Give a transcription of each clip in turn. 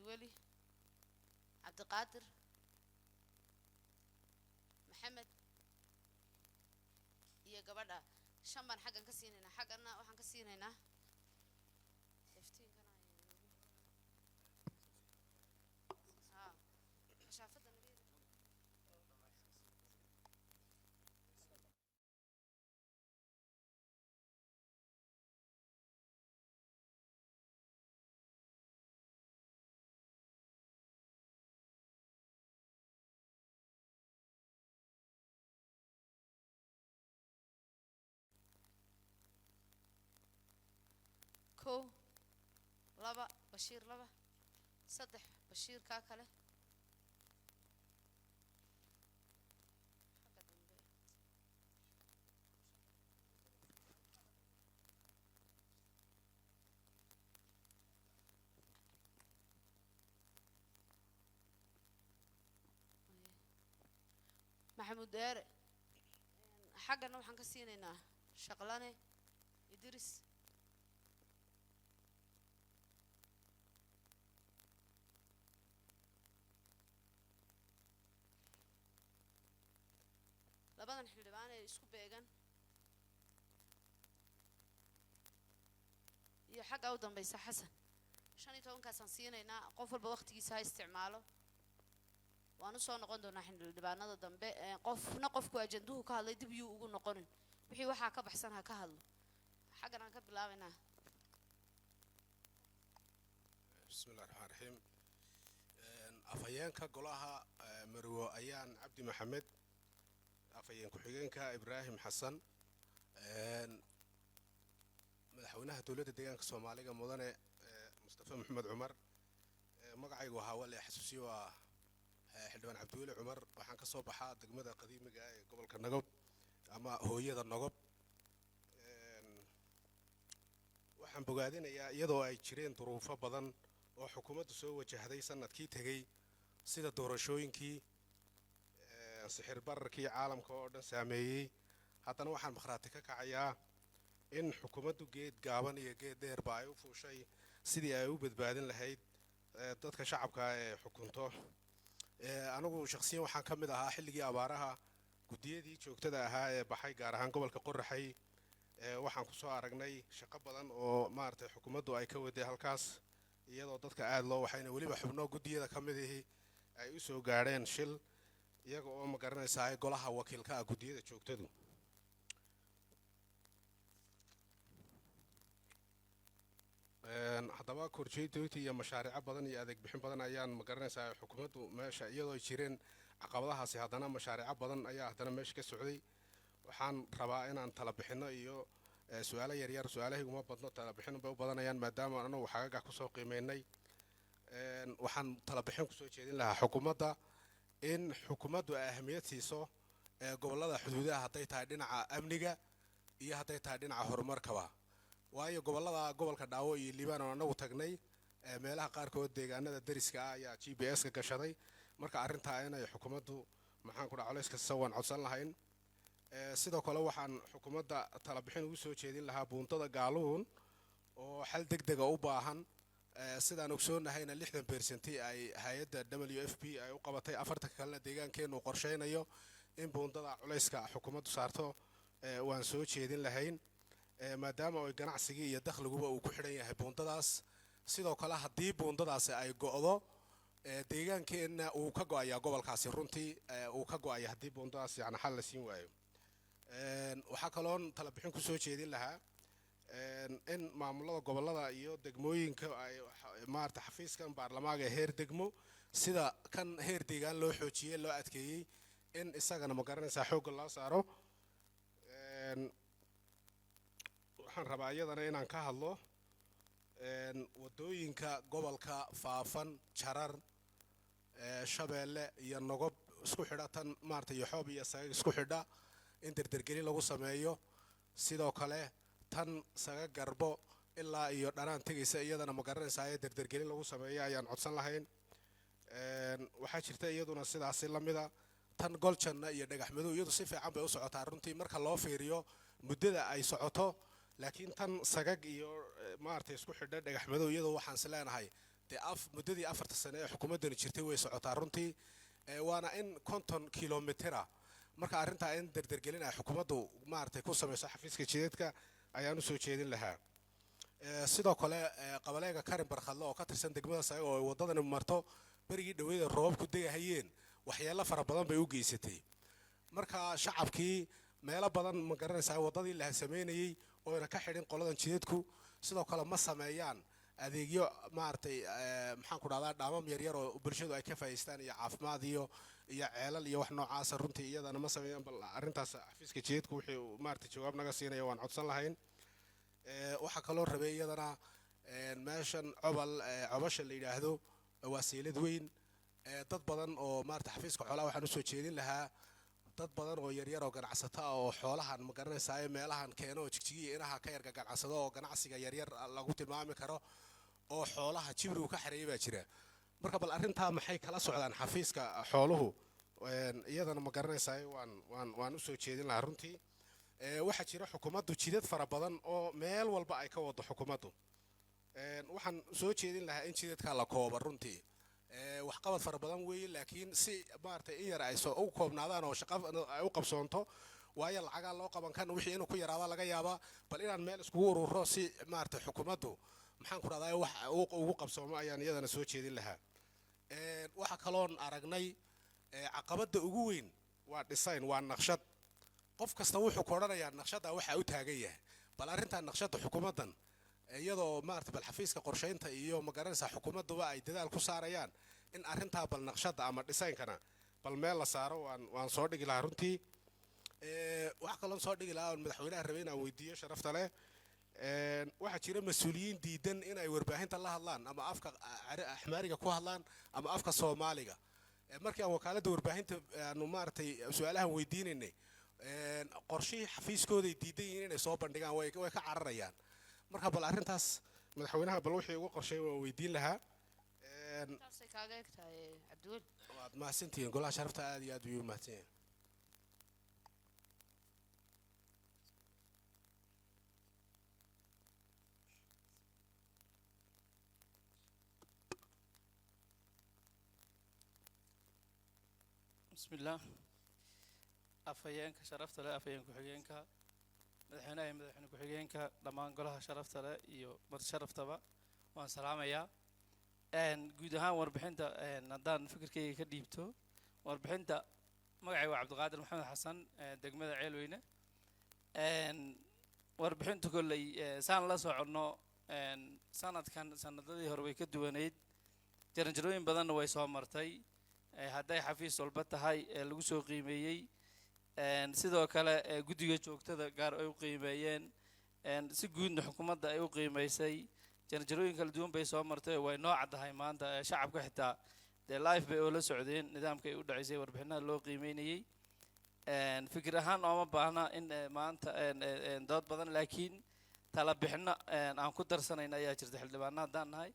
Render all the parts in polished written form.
ولي عبد القادر محمد iyo gabadha shan baan xaggan ka siinayna xaggana waxaan ka siinaynaa iftiinkana ha shaafada nageeda كو لبا بشير لبا صدح بشير كاكله محمود دار حقنا waxaan ka siinaynaa shaqlane idris labadan xildhibaan ee isku beegan iyo xagga u dambaysa xasan 15 kaasaan siinaynaa qof walba waqtigiisa ha isticmaalo waanu soo noqon doonaa xildhibaanada dambe qofna qofku ajanduhu ka hadlay dib uu ugu noqonin wixii waxa ka baxsan ha ka hadlo xaggan aan ka bilaabaynaa bismillaahir rahmaanir rahiim afayeenka golaha marwo ayaan cabdi maxamed afayeen ku-xigeenka ibraahim xasan madaxweynaha dowladda deegaanka Soomaaliga mudane mustafa maxamed cumar magacaygu waxa wali xasuusiyo waa xildhibaan cabduule cumar waxaan ka soo baxaa degmada qadiimiga ee gobolka Nagob ama hooyada Nagob waxaan bogaadinayaa iyadoo ay jireen duruufo badan oo xukuumaddu soo wajahday sanadkii tagay sida doorashooyinkii sixir bararkii caalamka oo dhan saameeyay haddana waxaan markhaati ka kacayaa in xukuumaddu geed gaaban iyo geed dheerba ay u fuushay sidii ay u badbaadin lahayd dadka shacabka ee xukunto anigu shakhsiyan waxaan ka mid ahaa xilligii abaaraha gudiyadii joogtada ahaa ee baxay gaar ahaan gobolka Qorraxay waxaan ku soo aragnay shaqo badan oo maartay xukuumaddu ay ka waday halkaas iyadoo dadka aad loo waxayna waliba xubno gudiyada ka mid ah ay u soo gaareen shil iyaga oo ma garanaysaa golaha wakiilka ah gudiyada joogtadu haddaba korjeedooyinka iyo mashaariic badan iyo adeeg bixin badan ayaan ma garanaysaa xukuumaddu meesha iyadoo ay jireen caqabadahaasi haddana mashaariic badan ayaa haddana meesha ka socday waxaan rabaa inaan tala bixino iyo su'aalo yar yar su'aalahaygu ma badno tala bixin bay u badanayaan maadaama anagu xagaga ku soo qiimeynay waxaan tala bixin ku soo jeedin lahaa xukuumadda in xukuumaddu ay ahmiyad siiso gobolada xuduudaha hadday tahay dhinaca amniga iyo hadday tahay dhinaca horumarkaba waayo gobolka Dhaawo iyo Liibaan oo anagu tagnay meelaha qaarkood deegaanada dariska ah ayaa GPS ka gashaday marka arrinta inay xukuumaddu maxaan ku dhac culayska sawan codsan lahayn sidoo kale waxaan xukuumadda tala bixin ugu soo jeedin lahaa buuntada Gaaluun oo xal degdeg ah u baahan sidaan ogsoonahyna 60% ay hay'adda WFP ay u qabatay 40 kalena deegaankeenu qorsheynayo in buundada culayska xukuumaddu saarto waan soo jeedin lahayn maadaama ay ganacsiga iyo dakhliga uu ku xidhan yahay buundadaas sidoo kale haddii buundadaasi ay go'do deegaankeena uu ka go'ayaa gobolkaasi runtii uu ka go'aya haddii buundadaas yani xal la siin waayo waxaa kaloon tala bixin ku soo jeedin lahaa in maamulada gobolada iyo degmooyinka ay maarta xafiiskan baarlamaanka heer degmo sida kan heer deegaan loo xoojiyay loo adkeeyay in isagana ma garanaysaa xoog loo saaro waxaan rabaa iyadana inaan ka hadlo wadooyinka gobolka Faafan Jarar Shabeelle iyo Nagob isku xidha tan maarta iyo Xoob iyo Saga isku xidha in dardargelin lagu sameeyo sidoo kale tan Saga Garbo ilaa iyo dhanaan tagaysa iyadana ma garanaysaa dardargelin lagu sameeyo ayaan codsan lahayn waxaa jirta iyaduna sidaas la mid ah tan Goljanna iyo Dhagaxmadow iyadu si fiican bay u socotaa runtii marka loo fiiriyo muddada ay socoto laakiin tan Sagag iyo maartay isku xidha Dhagaxmadow iyadu waxaan is leenahay dee muddadii 4 sano ee xukuumaddani jirtay way socotaa runtii waana in 50 kilomitera marka arrintaa in dardargelinaya xukuumaddu maaragtay ku samayso xafiiska jidadka ayaan u soo jeedin lahaa sidoo kale qabaleega karin barkhadle oo ka tirsan degmada Sayago oo wadadani marto berigii dhaweeyay roobku degahayeen waxyeello fara badan bay u geysatay marka shacabkii meelo badan ma garanaysaa wadadii la sameeyay oo ina ka xidhin qoladan jidadku sidoo kale ma sameeyaan adeegyo maartay maxaan ku dhahdaa dhaamam yar yar oo bulshadu ay ka faa'iideystaan iyo caafimaad iyo ceelal iyo wax noocaas runtii iyadana ma sameeyaan bal arrintaas xafiiska jidadku wixii maartay jawaab naga siinaya waan codsan lahayn waxa kaloo rabay iyadana meeshan cobasha la yiraahdo wasiilad weyn dad badan oo maartay xafiiska xoolaha waxaan u soo jeedin lahaa dad badan oo yar yar oo ganacsato ah oo xoolahan ma garanaysaa meelahan keeno jigjigiya inaha ka yarga ganacsado oo ganacsiga yar yar lagu tilmaami karo oo xoolaha jibrigu ka xareeyay baa jira marka bal arrintaa maxay kala socdaan xafiiska xooluhu iyadana ma garanaysaa waan u soo jeedin lahaa runtii waxa jira xukuumaddu jidad fara badan oo meel walba ay ka wado xukuumaddu waxaan soo jeedin lahaa in jidadka la koobo runtii wax qabad fara badan weeye laakiin si maartay in yar ay soo u koobnaadaan oo shaqo ay u qabsoonto waayo lacaga loo qaban kan wixii inuu ku yaraado laga yaaba bal inaan meel isku ururo si maartay xukuumaddu maxaan ku radaa wax ugu qabsoomo ayaan iyadana soo jeedin lahaa waxa kaloon aragnay caqabada ugu weyn waa design waa naqshad qof kasta wuxuu ku oranayaa naqshada waxa u taagan yahay bal arrinta naqshada xukuumaddan iyadoo maartay bal xafiiska qorsheynta iyo ma garanaysaa xukuumadduba ay dadaal ku saarayaan in arrintaa bal naqshada ama designkana bal meel la saaro waan soo dhigi lahaa runtii waxa kaloon soo dhigi lahaa madaxweynaha rabay inaan weydiiyo sharafta leh waxaa jira mas-uuliyiin diidan inay warbaahinta la hadlaan ama afka axmaariga ku hadlaan ama afka soomaaliga markii aan wakaaladda warbaahinta aanu maartay su-aalahan weydiinaynay qorshihii xafiiskooday diidan yihiin inay soo bandhigaan way ka cararayaan marka bal arrintaas madaxweynaha bal wixii ugu qorshay waan weydiin lahaa taasay kaaga egtahay cabdiweli waad mahadsantihiin golaha sharafta aad iyo aad ayuu mahadsan yahay بسم الله أفيانك شرفت له أفيانك حجينك مدحنا مدحنا كحجينك لما نقولها شرفت له يو مرت شرفت بقى وان سلام يا إن جودها وربحنت ندان فكر كي كديبتو وربحنت مقعي وعبد القادر محمد حسن دقمة عيلوينه إن وربحنت كل سنة الله سعرنا إن سنة كان سنة ذي هروي كدوانيد جرنجروين بدن ويسوا مرتي hadday xafiis walba tahay lagu soo qiimeeyay sidoo kale guddiga joogtada gaar ay u qiimeeyeen si guudna xukuumadda ay u qiimeysay jarjarooyin kala duwan bay soo martay way noo caddahay maanta shacabka xitaa dee live bay oo la socdeen nidaamka ay u dhacaysay warbixinaha loo qiimeynayay fikir ahaan ooma baahna in maanta dood badan laakiin tala bixino aan ku darsanayna ayaa jirta xildhibaana haddaan nahay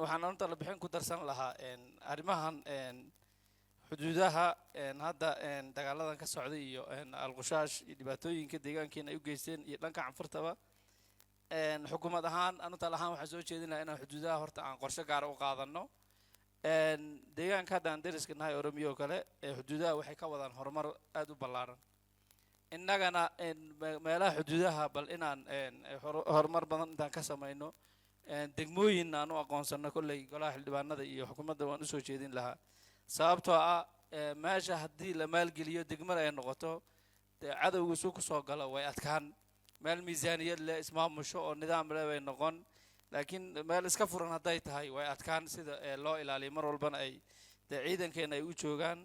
waxaan anta la bixin ku darsan lahaa arrimahan xuduudaha hadda dagaaladan ka socday iyo alqushaash iyo dhibaatooyinka deegaankeena ay u geysteen iyo dhanka canfurtaba xukuumad ahaan anu tal ahaan waxaan soo jeedinayaa inaan xuduudaha horta aan qorshe gaara u qaadano deegaanka hadda aan dariska nahay oromiya oo kale xuduudaha waxay ka wadaan horumar aad u ballaaran innagana meelaha xuduudaha bal inaan horumar badan intaan ka samayno degmooyin aan u aqoonsano kolley golaha xildhibaanada iyo xukuumadda waan u soo jeedin lahaa sababtoo ah meesha haddii la maalgeliyo degmada ay noqoto dee cadowga isu ku soo galo way adkaan meel miisaaniyad leh ismaamusho oo nidaam leh bay noqon laakiin meel iska furan hadday tahay way adkaan sida loo ilaaliyo mar walbana ay dee ciidankeena ay u joogaan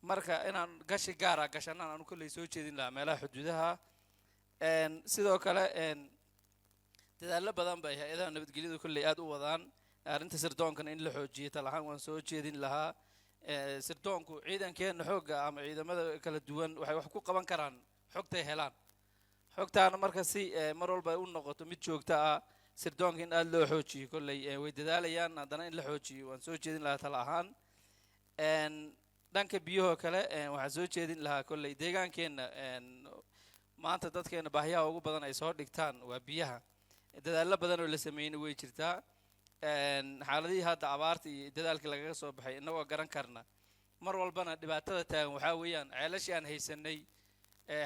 marka inaan gashi gaara gashanaan aanu kolley soo jeedin lahaa meelaha xuduudaha sidoo kale dadaallo badan bay hay-adaha nabadgelyadu kolley aad u wadaan arrinta sirdoonkan in la xoojiyo tal ahaan waan soo jeedin lahaa sirdoonku ciidankeena xoogga ama ciidamada kala duwan waxay wax ku qaban karaan xogtay helaan xogtaana marka si mar walba ay u noqoto mid joogta ah sirdoonka in aad loo xoojiyo kolley way dadaalayaan haddana in la xoojiyo waan soo jeedin lahaa tal ahaan dhanka biyahoo kale waxaan soo jeedin lahaa kolley deegaankeena maanta dadkeena baahiyaha ugu badan ay soo dhigtaan waa biyaha dadaallo badan oo la sameeyna way jirtaa xaaladihii hadda abaarta iyo dadaalkii lagaga soo baxay innagoo garan karna mar walbana dhibaatada taagan waxaa weeyaan ceelashii aan haysanay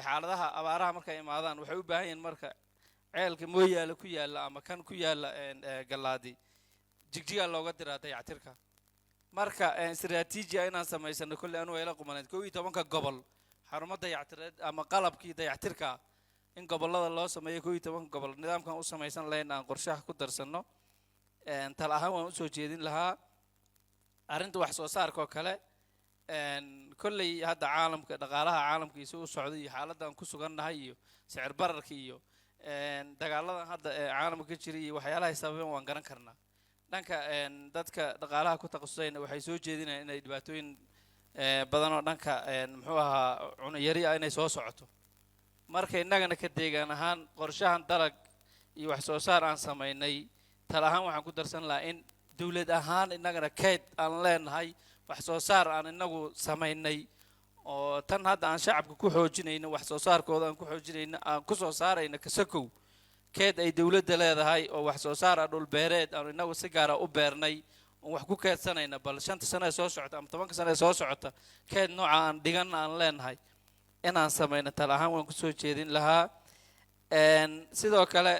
xaaladaha abaaraha markay imaadaan waxay u baahan yihiin marka ceelka mooyaale ku yaalla ama kan ku yaalla gallaadi jigjigaa looga diraa dayactirka marka istiraatiiji inaan samaysano kolley anu ila qumaneed 11 gobol xarumo dayactireed ama qalabkii dayactirka in gobollada loo sameeyo 11 gobol nidaamkan u samaysan lahayn aan qorshaha ku darsano tal ahaan waan u soo jeedin lahaa arrinta wax soo saarka oo kale kolley hadda caalamka dhaqaalaha caalamkiisa u socday iyo xaaladdan ku sugannahay iyo sicir bararka iyo dagaaladan hadda caalamka ka jira iyo waxyaalaha sababeen waan garan karnaa dhanka dadka dhaqaalaha ku takhasusayna waxay soo jeedinayaan inay dhibaatooyin badan oo dhanka muxuu ahaa cunno yari ah inay soo socoto marka innagana ka deegaan ahaan qorshahan dalag iyo wax soo saar aan samaynay tal ahaan waxaan ku darsan lahaa in dawlad ahaan innagana kayd aan leenahay wax soo saar aan inagu samaynay oo tan hadda aan shacabka ku xoojinayno wax soo saarkooda aan ku xoojinayno aan ku soo saarayno kasakow keed ay dawladda leedahay oo wax soo saar ah dhul beereed aan inagu si gaar ah u beernay oo wax ku keedsanayna bal 5 sano ee soo socota ama 10 sano ee soo socota keed nooca aan dhigan aan leenahay inaan samayno tal ahaan waan ku soo jeedin lahaa sidoo kale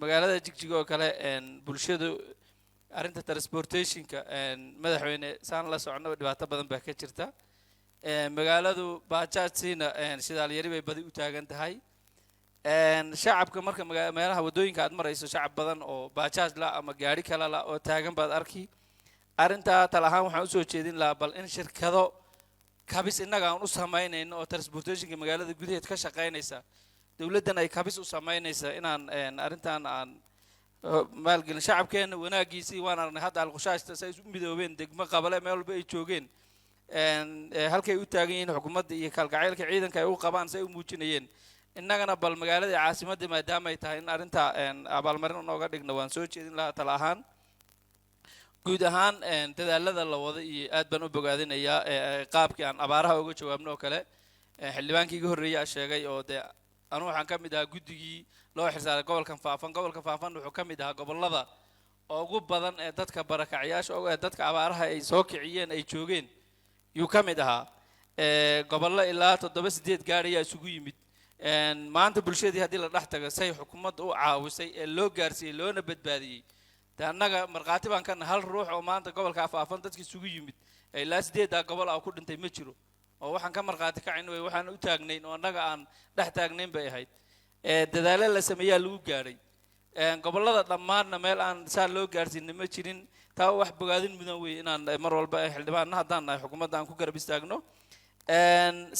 magaalada Jigjiga oo kale bulshadu arrinta transportationka madaxweyne saan la socono dhibaato badan baa ka jirta magaaladu baajaajsiina sidaal yari bay badi u taagan tahay shacabka marka meelaha wadooyinka aad marayso shacab badan oo baajaaj la ama gaari kale la oo taagan baad arki arrinta tal ahaan waxaan u soo jeedin lahaa bal in shirkado kabis innaga aan u samaynayno oo transportationka magaalada gudaheed ka shaqaynaysa dawladdan ay kabis u samaynaysa inaan arrintan aan maalgelin shacabkeena wanaagiisii waan aragnay hadda alqushaashta say u midoobeen degmo qabale meel walba ay joogeen halkay u taagan yihiin xukuumadda iyo kalgacaylka ciidanka ay u qabaan say u muujinayeen innagana bal magaalada caasimadda maadaama ay tahay in arrinta abaalmarin nooga dhigno waan soo jeedin lahaa tal ahaan guud ahaan dadaalada la wada iyo aad baan u bogaadinayaa qaabkii aan abaaraha uga jawaabno oo kale xildhibaankii iga horreeyay sheegay oo dee anu waxaan ka mid ahaa guddigii loo xirsaaray gobolkan faafan wuxuu ka mid ahaa gobollada ugu badan ee dadka barakacayaasha ee dadka abaaraha ay soo kiciyeen ay joogeen yuu ka mid ahaa gobollo ilaa 7-8 gaadhayaa isugu yimid maanta bulshadii haddii la dhex tago say xukuumadda u caawisay ee loo gaarsiiyey loona badbaadiyey de annaga markhaati baan ka nahay hal ruux oo maanta gobolka faafan dadka isugu yimid ilaa 8 gobol ah ku dhintay ma jiro oo waxaan ka markhaati kacin way waxaan u taagnayn oo annaga aan dhex taagnayn bay ahayd dadaalo la sameeyaa lagu gaaray gobollada dhammaanna meel aan saa loo gaarsiin ma jirin taa wax bogaadin mudan weey inaan mar walba xildhibaanna haddaan nahay xukuumadda aan ku garab istaagno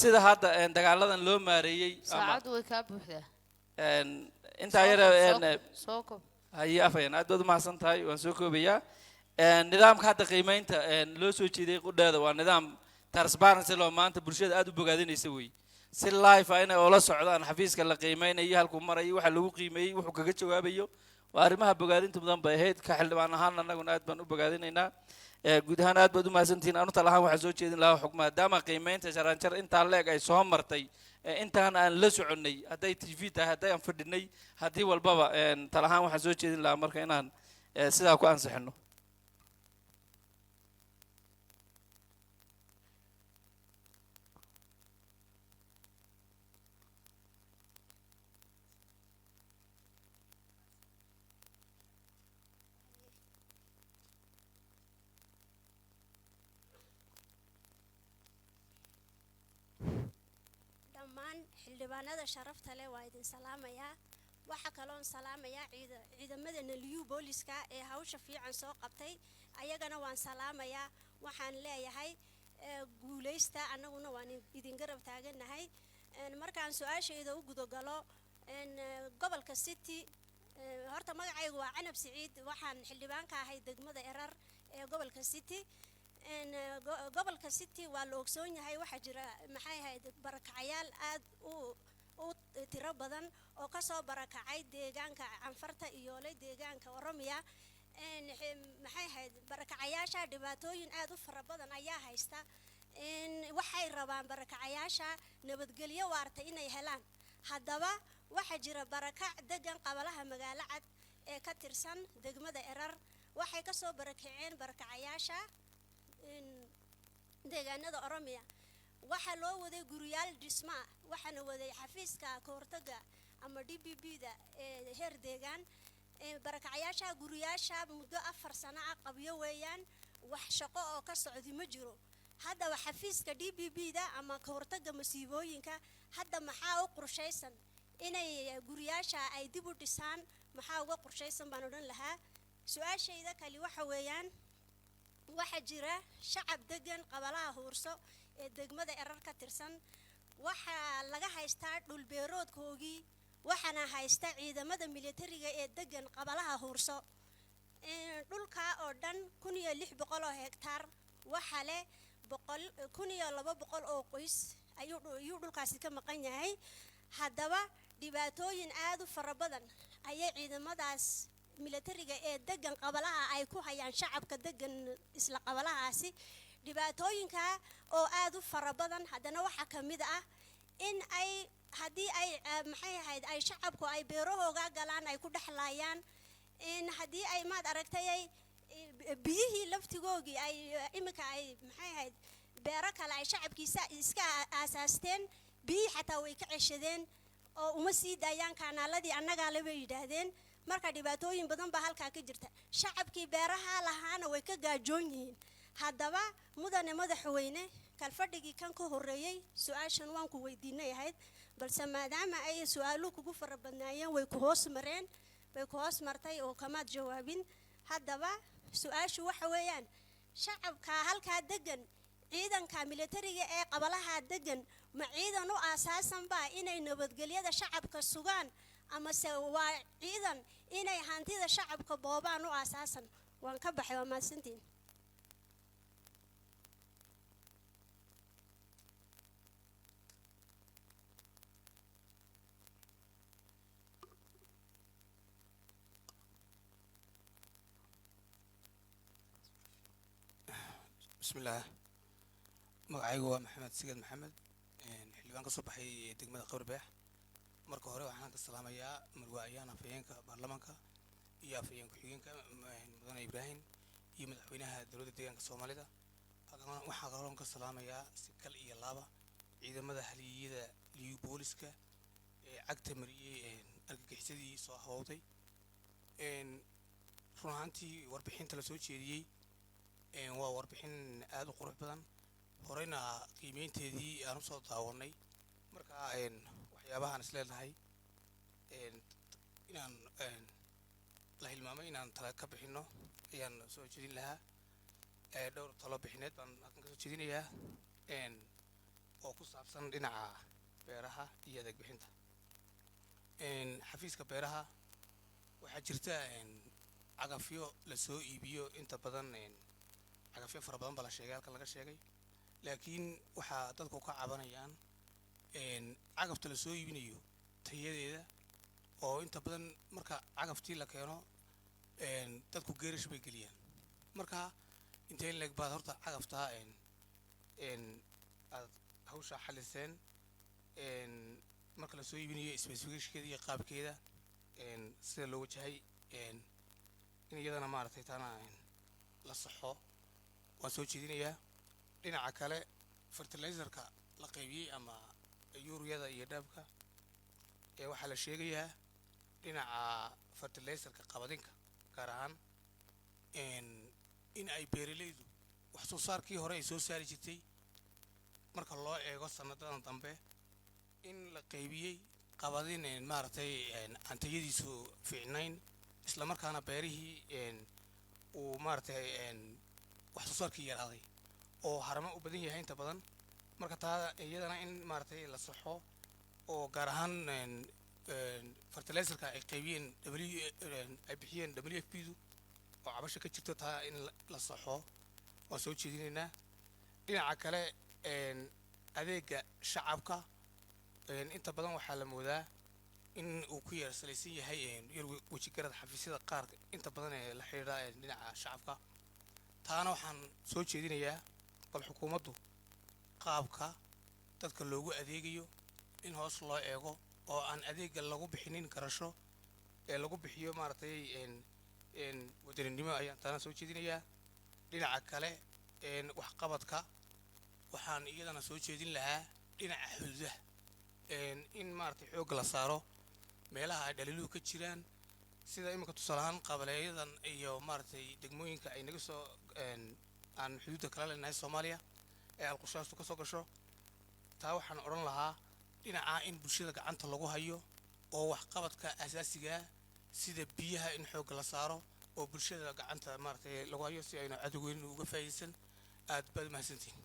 sida hadda dagaaladan loo maareeyay saacadu way ka buuxdaa inta yar soo koob haye afayaan aad baad u mahadsan tahay waan soo koobayaa nidaamka hadda qiimeynta loo soo jeeday qudheeda waa nidaam transparency loo maanta bulshada aad u bogaadinaysa weey si live ah inay oola socdaan xafiiska la qiimeynayo halkuu marayo waxa lagu qiimeeyey wuxuu kaga jawaabayo waa arrimaha bogaadinta mudan bay ahayd ka xildhibaan ahaan annaguna aad baan u bogaadinaynaa guud ahaan aad baad u mahadsantihiin anu tal ahaan waxaan soo jeedin lahaa xukuma maadaama qiimeynta jaranjar intaa leeg ay soo martay intaan aan la soconnay hadday tv tahay hadday aan fadhinay haddii walbaba tal ahaan waxaan soo jeedin lahaa marka inaan sidaa ku ansixino xildhibaanada sharafta leh waa idin salaamayaa waxa kaloon salaamayaa ciidamada naliyu booliska ee hawsha fiican soo qabtay ayagana waan salaamayaa waxaan leeyahay guuleysta annaguna waan idin garab taaganahay markaan su-aashayda u gudogalo gobolka city horta magacaygu waa canab siciid waxaan xildhibaan ka ahay degmada erar ee gobolka city gobolka city waa la ogsoon yahay waxaa jira maxay ahayd barakacayaal aad u tiro badan oo kasoo barakacay deegaanka canfarta iyo le deegaanka oromiya maxay ahayd barakacayaasha dhibaatooyin aad u fara badan ayaa haysta waxay rabaan barakacayaasha nabadgelyo waarta inay helaan haddaba waxaa jira barakac degan qabalaha magaalo cad ee ka tirsan degmada erar waxay ka soo barakaceen barakacayaasha deegaanada Oromiya waxa loo waday guriyaal dhisma waxaana waday xafiiska kahortaga ama DPP-da ee heer deegaan barakacayaasha guriyaasha muddo 4 sano ah qabyo weeyaan wax shaqo oo ka socdi ma jiro hadda xafiiska DPP-da ama kahortaga masiibooyinka hadda maxaa u qorshaysan inay guriyaasha ay dib u dhisaan maxaa uga qorshaysan baan odhan lahaa su'aashayda kali waxa weeyaan waxa jira shacab degan qabalaha Huurso ee degmada Erar ka tirsan waxa laga haystaa dhul beeroodkoogii waxana haysta ciidamada militariga ee degan qabalaha Huurso dhulka oo dhan 1600 oo hektaar waxa leh 1200 oo qoys ayuu dhulkaasi ka maqan yahay haddaba dhibaatooyin aad u fara badan ayay ciidamadaas militariga ee degan qabalaha ay ku hayaan shacabka degan isla qabalahaasi dhibaatooyinka oo aad u fara badan haddana waxa kamid ah in ay haddii ay maxay ahayd ay shacabku ay beerahooga galaan ay ku dhaxlayaan in haddii ay maad aragtay ay biyihii laftigoogii ay imika ay maxay ahayd beero kale ay shacabkiisa iska aasaasteen biyihii xataa way ka ceshadeen oo uma sii daayaan kanaaladii annagaa laba yidhaahdeen marka dhibaatooyin badan baa halkaa ka jirta shacabkii beeraha lahaana way ka gaajoon yihiin haddaba mudane madaxweyne kalfadhigii kan ka horreeyay su'aashan waan ku weydiinay ahayd balse maadaama ay su'aaluhu kugu fara badnaayeen way ku hoos martay oo kamaad jawaabin haddaba su'aashu waxa weeyaan shacabka halkaa degan ciidanka militariga ee qabalaha degan ma ciidan u aasaasan baa inay nabadgelyada shacabka sugaan ama se waa ciidan inay hantida shacabka boobaan u aasaasan waan ka baxay waa mahadsantiin بسم الله magacaygu waa maxamed sigad maxamed xildhibaan ka soo baxay degmada Qowrbeex marka hore waxaan ka salaamayaa marwaayaan afayeenka baarlamaanka iyo afayeen ku-xigeenka mudane Ibraahim iyo madaxweynaha dowladda deegaanka Soomaalida waxaan kaloo ka salaamayaa si kal iyo laaba ciidamada haliyada liyu booliska ee cagta mariyay argagixisadii soo hawday run ahaantii warbixinta la soo jeediyey waa warbixin aad u qurux badan horeyna qiimeynteedii aan u soo daawanay marka waxyaabahan is leedahay inaan la hilmaamay inaan tala ka bixino ayaan soo jeedin lahaa dhowr talo bixineed baan halkan ka soo jeedinayaa oo ku saabsan dhinaca beeraha iyo adeeg bixinta xafiiska beeraha waxaa jirta cagafyo la soo iibiyo inta badan cagafyo fara badan baa la sheegay halkan laga sheegay laakiin waxaa dadku ka cabanayaan cagafta la soo iibinayo tayadeeda oo inta badan marka cagaftii la keeno dadku geerish bay geliyaan marka intee leeg baad horta cagaftaa aad hawsha xaliseen marka la soo iibinayo specificationkeeda iyo qaabkeeda sida loo wajahay in iyadana maaragtay taana la saxo waan soo jeedinayaa dhinaca kale fertilizerka la qaybiyey ama yuuriyada iyo dhaabka waxaa la sheegayaa dhinaca fertilizerka qabadinka gaar ahaan in ay beeralaydu wax soo saarkii hore ay soo saari jirtay marka loo eego sanadadan dambe in la qaybiyey qabadin maaragtay aan tayadiisu fiicnayn isla markaana beerihii uu maaragtay wax soo saarkii yaraaday oo harama u badan yahay inta badan marka taa iyadana in maaragtay la saxo oo gaar ahaan fertilizerka ay qaybiyeen ay bixiyeen WFP-du oo cabasho ka jirto taa in la saxo waan soo jeedinaynaa dhinaca kale adeega shacabka inta badan waxaa la moodaa in uu ku yeersalaysan yahay yar wejigarada xafiisyada qaar inta badan ee la xiriira dhinaca shacabka taana waxaan soo jeedinayaa bal xukuumaddu qaabka dadka loogu adeegayo in hoos loo eego oo aan adeega lagu bixinin karasho ee lagu bixiyo maaragtay wadaninimo ayaan taana soo jeedinayaa dhinaca kale waxqabadka waxaan iyadana soo jeedin lahaa dhinaca xuduudaha in maaragtay xoogga la saaro meelaha ay dhaliiluhu ka jiraan sida iminka tusaale ahaan qabaleeyadan iyo maaragtay degmooyinka ay naga soo aan xuduudda kala leenahay soomaaliya ee alqushaastu ka soo gasho taa waxaan odhan lahaa dhinacaa in bulshada gacanta lagu hayo oo waxqabadka asaasigaa sida biyaha in xoogga la saaro oo bulshada gacanta maaragtay lagu hayo si ayna cadowgeyn uga faa'iidaysan aad baad mahadsantihin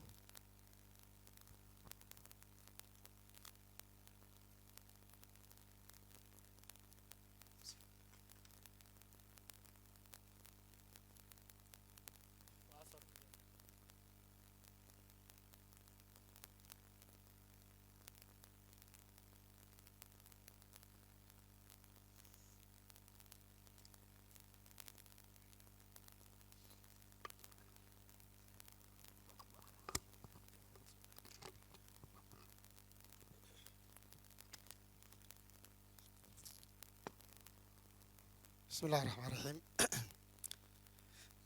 بسم الله الرحمن الرحيم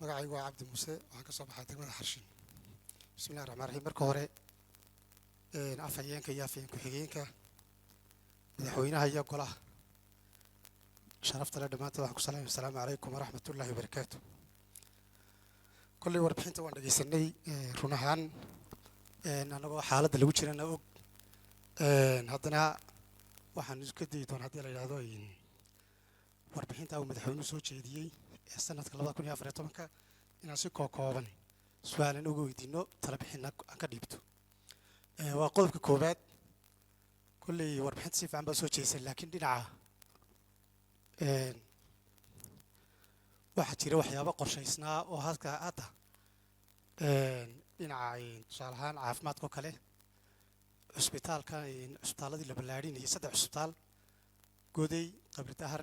magacaygu waa cabdi muuse waxaan ka soo baxay degmada xarshin بسم الله الرحمن الرحيم marka hore afhayeenka iyo afhayeen ku-xigeenka madaxweynaha iyo golaha sharafta leh dhammaantood waxaan ku salaamay assalaamu calaykum waraxmatullaahi wabarakaatu kolley warbixinta waan dhegaysanay run ahaan annagoo xaaladda lagu jirana og haddana waxaan iska dayi doon haddii la yidhaahdo warbixinta uu madaxweynuhu soo jeediyey ee sanadka 2014 inaan si kooban su'aalan uga weydiino tala bixinna aan ka dhiibto waa qodobka koowaad kulley warbixinta si fiican baa soo jeedisay laakiin dhinaca waxaa jira waxyaabo qorshaysnaa oo hadda dhinaca tusaale ahaan caafimaadka oo kale cusbitaaladii la ballaadhinayay 3 cusbitaal goday qabri dahar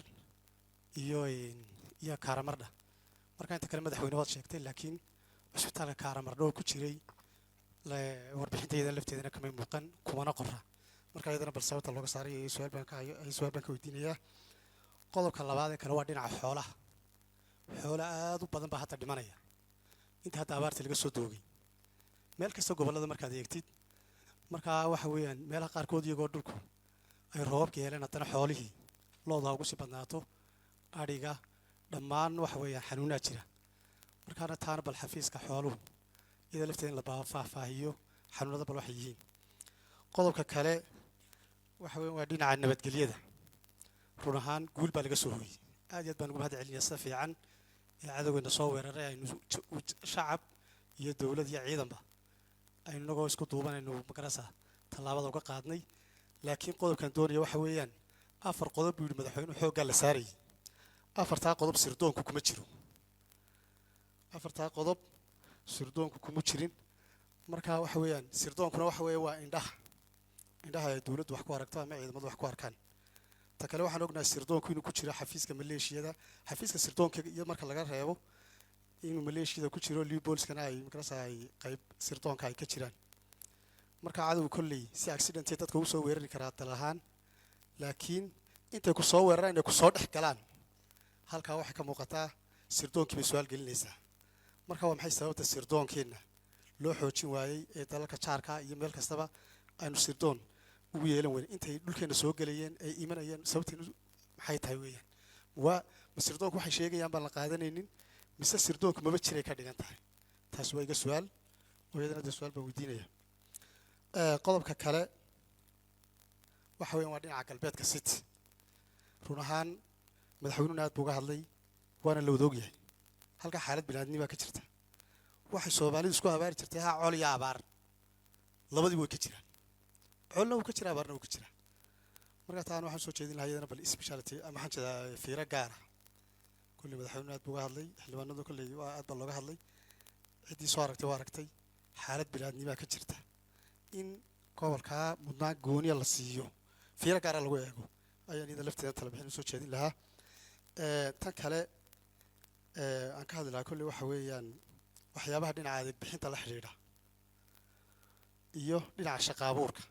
iyo kaaramardha marka inta kale madaxweyne waad sheegtay laakiin cusbitaalka kaaramardha oo ku jiray warbixintayada lafteedana kamay muuqan kumana qora marka iyadana bal sababta looga saaray su'aal baan ka weydiinayaa qodobka labaad ee kale waa dhinaca xoolaha xoolo aad u badan baa hadda dhimanaya inta hadda abaarta laga soo doogay meel kasta gobollada markaad eegtid marka waxa weeyaan meelaha qaarkood iyagoo dhulku ay roobabka yeeleen haddana xoolihii looda ugu sii badnaato adhiga dhammaan waxa weeyaan xanuunaa jira markaana taana bal xafiiska xooluhu iyada lafteeda in la faahfaahiyo xanuunada bal waxay yihiin qodobka kale waxa weeyaan waa dhinaca nabadgelyada run ahaan guul baa laga soo hooyey aad iyo aad baan ugu mahad celinayaa sida fiican ee cadowgeena soo weeraray aynu shacab iyo dowlad iyo ciidanba aynu inagoo isku duubanaynu magarasa tallaabada uga qaadnay laakiin qodobkan doonaya waxa weeyaan 4 qodob buu yidhi madaxweynuhu xooggaa la saarayay 4taa qodob sirdoonku kuma jiro 4taa qodob sirdoonku kuma jirin marka waxa weeyaan sirdoonkuna waxa weeye waa indhaha ay dowladdu wax ku aragto ama ciidamadu wax ku arkaan ta kale waxaan ognahay sirdoonku inuu ku jiro xafiiska maleeshiyada xafiiska sirdoonka iyo marka laga reebo inuu maleeshiyada ku jiro liiboolskana ay magarasa ay qayb sirdoonka ay ka jiraan marka cadowga kolley si accidentay dadka ugu soo weerari karaa dal ahaan laakiin intay ku soo weeraraan inay ku soo dhex galaan halkaa waxay ka muuqataa sirdoonkii bay su'aal gelinaysaa marka waa maxay sababta sirdoonkeenna loo xoojin waayey ee dalalka jaarka iyo meel kastaba aynu sirdoon ugu yeelan weyn intay dhulkeenna soo gelayeen ay imanayeen sababteenu maxay tahay weeyaan ma sirdoonku waxay sheegayaan baan la qaadanaynin mise sirdoonku maba jiray ka dhigan tahay taas waa iga su'aal oo iyadana dee su'aal baan weydiinaya qodobka kale waxa weeyaan waa dhinaca galbeedka city run ahaan madaxweynuhuna aad buu uga hadlay waana la wada ogyahay halka xaalad bini'aadmi baa ka jirta waxay soomaalidu isku abaari jirtay col iyo abaar labadii way ka jiraan colna wuu ka jira abaarna wuu ka jira marka taana waxaan soo jeedin lahaa iyadana bal speciality ama waxaan jeedaa fiiro gaara kulli madaxweynuhu aad buu uga hadlay xildhibaanadu kolley aad baa looga hadlay ciddii soo aragtay waa aragtay xaalad bini'aadmi baa ka jirta in gobolkaa mudnaan gooniya la siiyo fiiro gaara lagu eego ayaan iyada lafteeda tala bixin soo jeedin lahaa tan kale aan ka hadli lahaa kolley waxa weeyaan waxyaabaha dhinaca adeeg bixinta la xidhiidha iyo dhinaca shaqa abuurka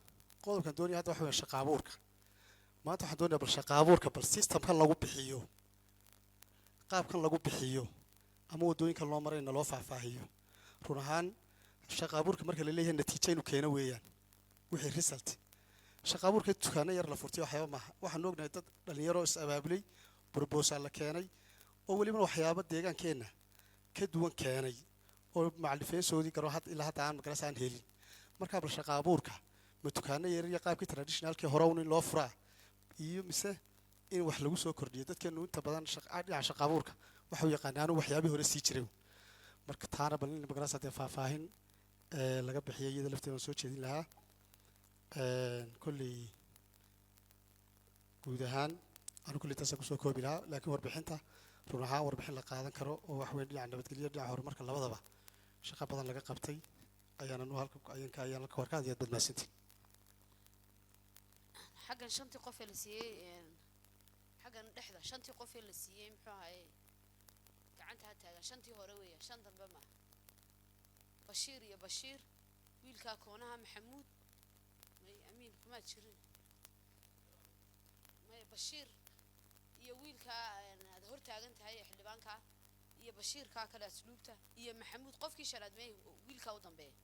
qodobkan doonaya hadda waxa weeyaan shaqa abuurka maanta waxaan doonayaa bal shaqa abuurka bal systemkan lagu bixiyo qaabkan lagu bixiyo ama waddooyinka loo maray naloo faahfaahiyo run ahaan shaqa abuurka marka la leeyahay natiijo inuu keeno weeyaan wixii result shaqa abuurka dukaano yar la furtay waxyaaba maaha waxaan ognahay dad dhalinyaro is abaabulay proposal la keenay oo weliba waxyaaba deegaankeenna ka duwan keenay oo macallifeesoodii garo ilaa hadda aan magaras aan helin markaa bal shaqa abuurka ma dukaano yar iyo qaabkii traditionalkii hore in loo furaa iyo mise in wax lagu soo kordhiyo dadkeenu inta badan dhinaca shaqa abuurka waxa uu yaqaanaanu waxyaabihii hore sii jiray marka taana bal in magaras hadee faahfaahin laga bixiyay iyada lafteeda soo jeedin lahaa kolley guud ahaan anu kolley taasa kusoo koobi lahaa laakiin warbixinta run ahaan warbixin la qaadan karo oo wax weyn dhinaca nabadgelyo dhinaca horumarka labadaba shaqo badan laga qabtay ayaananu halka ayaan ka warka aad iyo aad badmaasantiin xaggan shantii qof ee la siiyey xaggan dhexda shantii qof ee la siiyey muxuu ahaye gacanta ha taagan shantii hore weeya shan dambe ma bashiir iyo bashiir wiilkaa koonaha maxamuud may amiin kumaad jirin may bashiir iyo wiilkaa aad hor taagan tahay ee xildhibaankaa iyo bashiirkaa kale asluubta iyo maxamuud qofkii shanaad may wiilkaa u dambeeya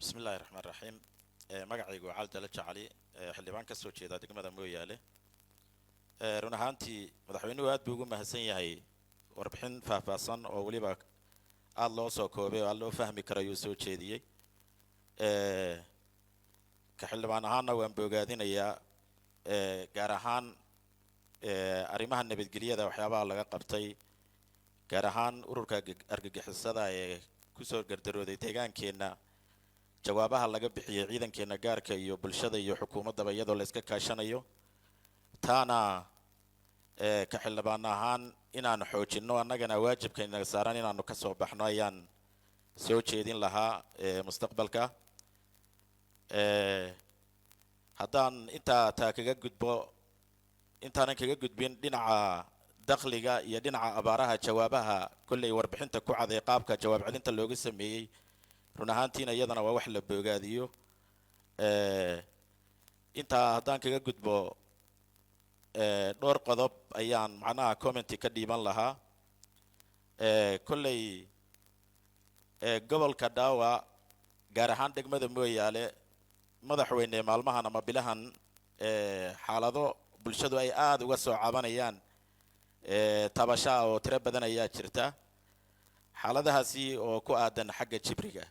بسم الله الرحمن الرحيم magacaygu waa Cali Jacali xildhibaan ka soo jeeda degmada Mooyaale run ahaantii madaxweynuhu aad buu ugu mahadsan yahay warbixin faahfaahsan oo waliba aad loo soo koobay oo loo fahmi karo ayuu soo jeediyey ka xildhibaan ahaanna waan bogaadinayaa gaar ahaan arrimaha nabadgelyada waxyaabaha laga qabtay gaar ahaan ururka argagixisada ee ku soo gardarooday deegaankeenna jawaabaha laga bixiyay ciidankeena gaarka iyo bulshada iyo xukuumadaba iyadoo la iska kaashanayo taana ka xildhibaan ahaan inaan xoojino annagana waajibkeena saaran inaanu ka soo baxno ayaan soo jeedin lahaa mustaqbalka haddaan intaa kaga gudbo intaanan kaga gudbin dhinaca dakhliga iyo dhinaca abaaraha jawaabaha kolley warbixinta ku caday qaabka jawaab celinta looga sameeyey run ahaantiina iyadana waa wax la boogaadiyo intaa haddaan kaga gudbo dhowr qodob ayaan macnaha commenti ka dhiiban lahaa kolley gobolka dhaawa gaar ahaan degmada Mooyaale madaxweyne maalmahan ama bilahan xaalado bulshadu ay aad uga soo cabanayaan tabasha oo tiro badan ayaa jirta xaaladahaasi oo ku aadan xagga jibriga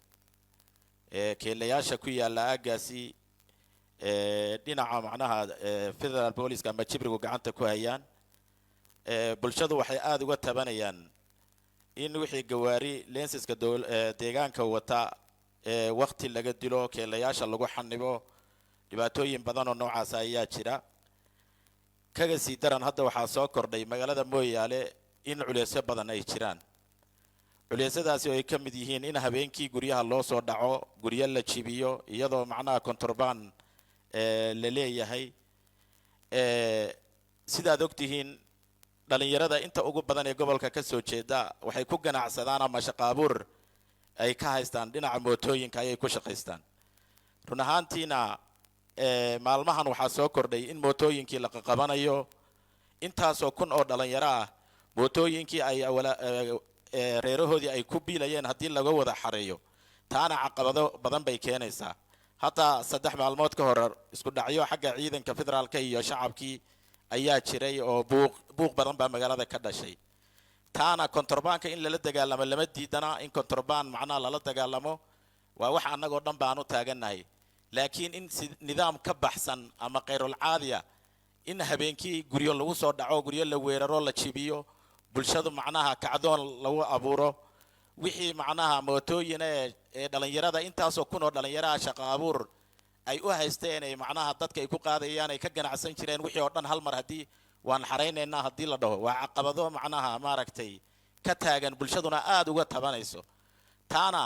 keelayaasha ku yaala aagaasi dhinaca macnaha federal police ama jibrigu gacanta ku hayaan bulshadu waxay aad uga tabanayaan in wixii gawaari lensiska deegaanka wata waqti laga dilo keelayaasha lagu xanibo dhibaatooyin badan oo noocaas ayaa jira kaga sii daran hadda waxaa soo kordhay magaalada Mooyaale in culeysyo badan ay jiraan culeysadaasi oo ay ka mid yihiin in habeenkii guryaha loo soo dhaco guryo la jibiyo iyadoo macnaha contraband la leeyahay sidaad ogtihiin dhalinyarada inta ugu badan ee gobolka ka soo jeeda waxay ku ganacsadaan ama shaqo abuur ay ka haystaan dhinaca mootooyinka ayay ku shaqaystaan run ahaantiina maalmahan waxaa soo kordhay in mootooyinkii la qabanayo intaasoo kun oo dhalinyaro ah mootooyinkii ay reerahoodii ay ku biilayeen haddii laga wada xareeyo taana caqabado badan bay keenaysaa hataa 3 maalmood ka hor isku dhacyo xagga ciidanka federaalka iyo shacabkii ayaa jiray oo buuq badan baa magaalada ka dhashay taana contrabandka in lala dagaalamo lama diidana in contraband macnaha lala dagaalamo waa wax annagoo dhan baan u taaganahay laakiin in nidaam ka baxsan ama qeyrul caadiya in habeenkii guryo lagu soo dhaco guryo la weeraro la jibiyo bulshadu macnaha kacdoon lagu abuuro wixii macnaha mootooyin ee dhalinyarada intaasoo kun oo dhalinyaraha shaqo abuur ay u haysteen ay macnaha dadka ay ku qaadayaan ay ka ganacsan jireen wixii oo dhan hal mar haddii waan xaraynaynaa haddii la dhaho waa caqabado macnaha maaragtay ka taagan bulshaduna aad uga tabanayso taana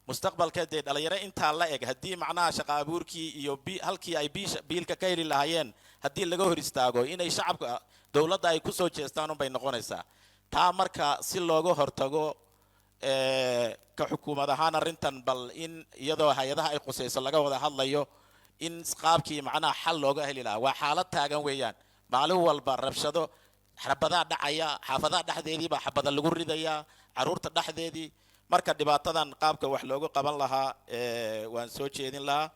mustaqbalkeedee dhalinyaro intaa la eg haddii macnaha shaqo abuurkii iyo halkii ay biilka ka heli lahaayeen haddii laga hor istaago inay shacabka dowladda ay ku soo jeestaan unbay noqonaysaa taa marka si looga hortago ka xukuumad ahaan arrintan bal in iyadoo hay-adaha ay qusayso laga wada hadlayo in qaabkii macnaha xal looga heli lahaa waa xaalad taagan weeyaan maalin walba rabshado xabadaa dhacaya xaafadaha dhexdeedii baa xabada lagu ridayaa caruurta dhexdeedii marka dhibaatadan qaabka wax loogu qaban lahaa waan soo jeedin lahaa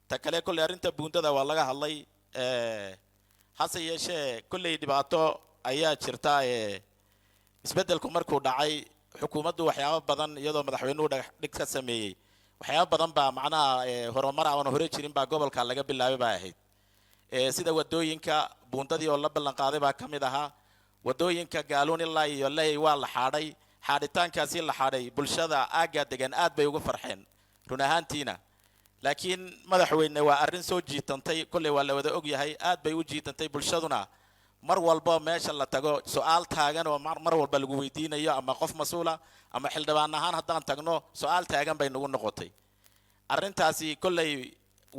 ta kale kolley arrinta buundada waa laga hadlay hase yeeshee kolley dhibaato ayaa jirta isbeddelku markuu dhacay xukuumaddu waxyaabo badan iyadoo madaxweynuhu dhig ka sameeyey waxyaabo badan baa macnaha horumar aan hore jirin baa gobolka laga bilaabay baa ahayd sida wadooyinka buundadii oo la ballan qaaday baa ka mid ahaa wadooyinka gaaluun ilaa iyo ley waa la xaadhay xaadhitaankaasi la xaadhay bulshada aaggaa degan aad bay ugu farxeen run ahaantiina laakiin madaxweyne waa arrin soo jiitantay kolley waa la wada ogyahay aad bay u jiitantay bulshaduna mar walba meesha la tago su-aal taagan oo mar walba lagu weydiinayo ama qof mas-uula ama xildhibaan ahaan haddaan tagno su-aal taagan bay nagu noqotay arrintaasi kolley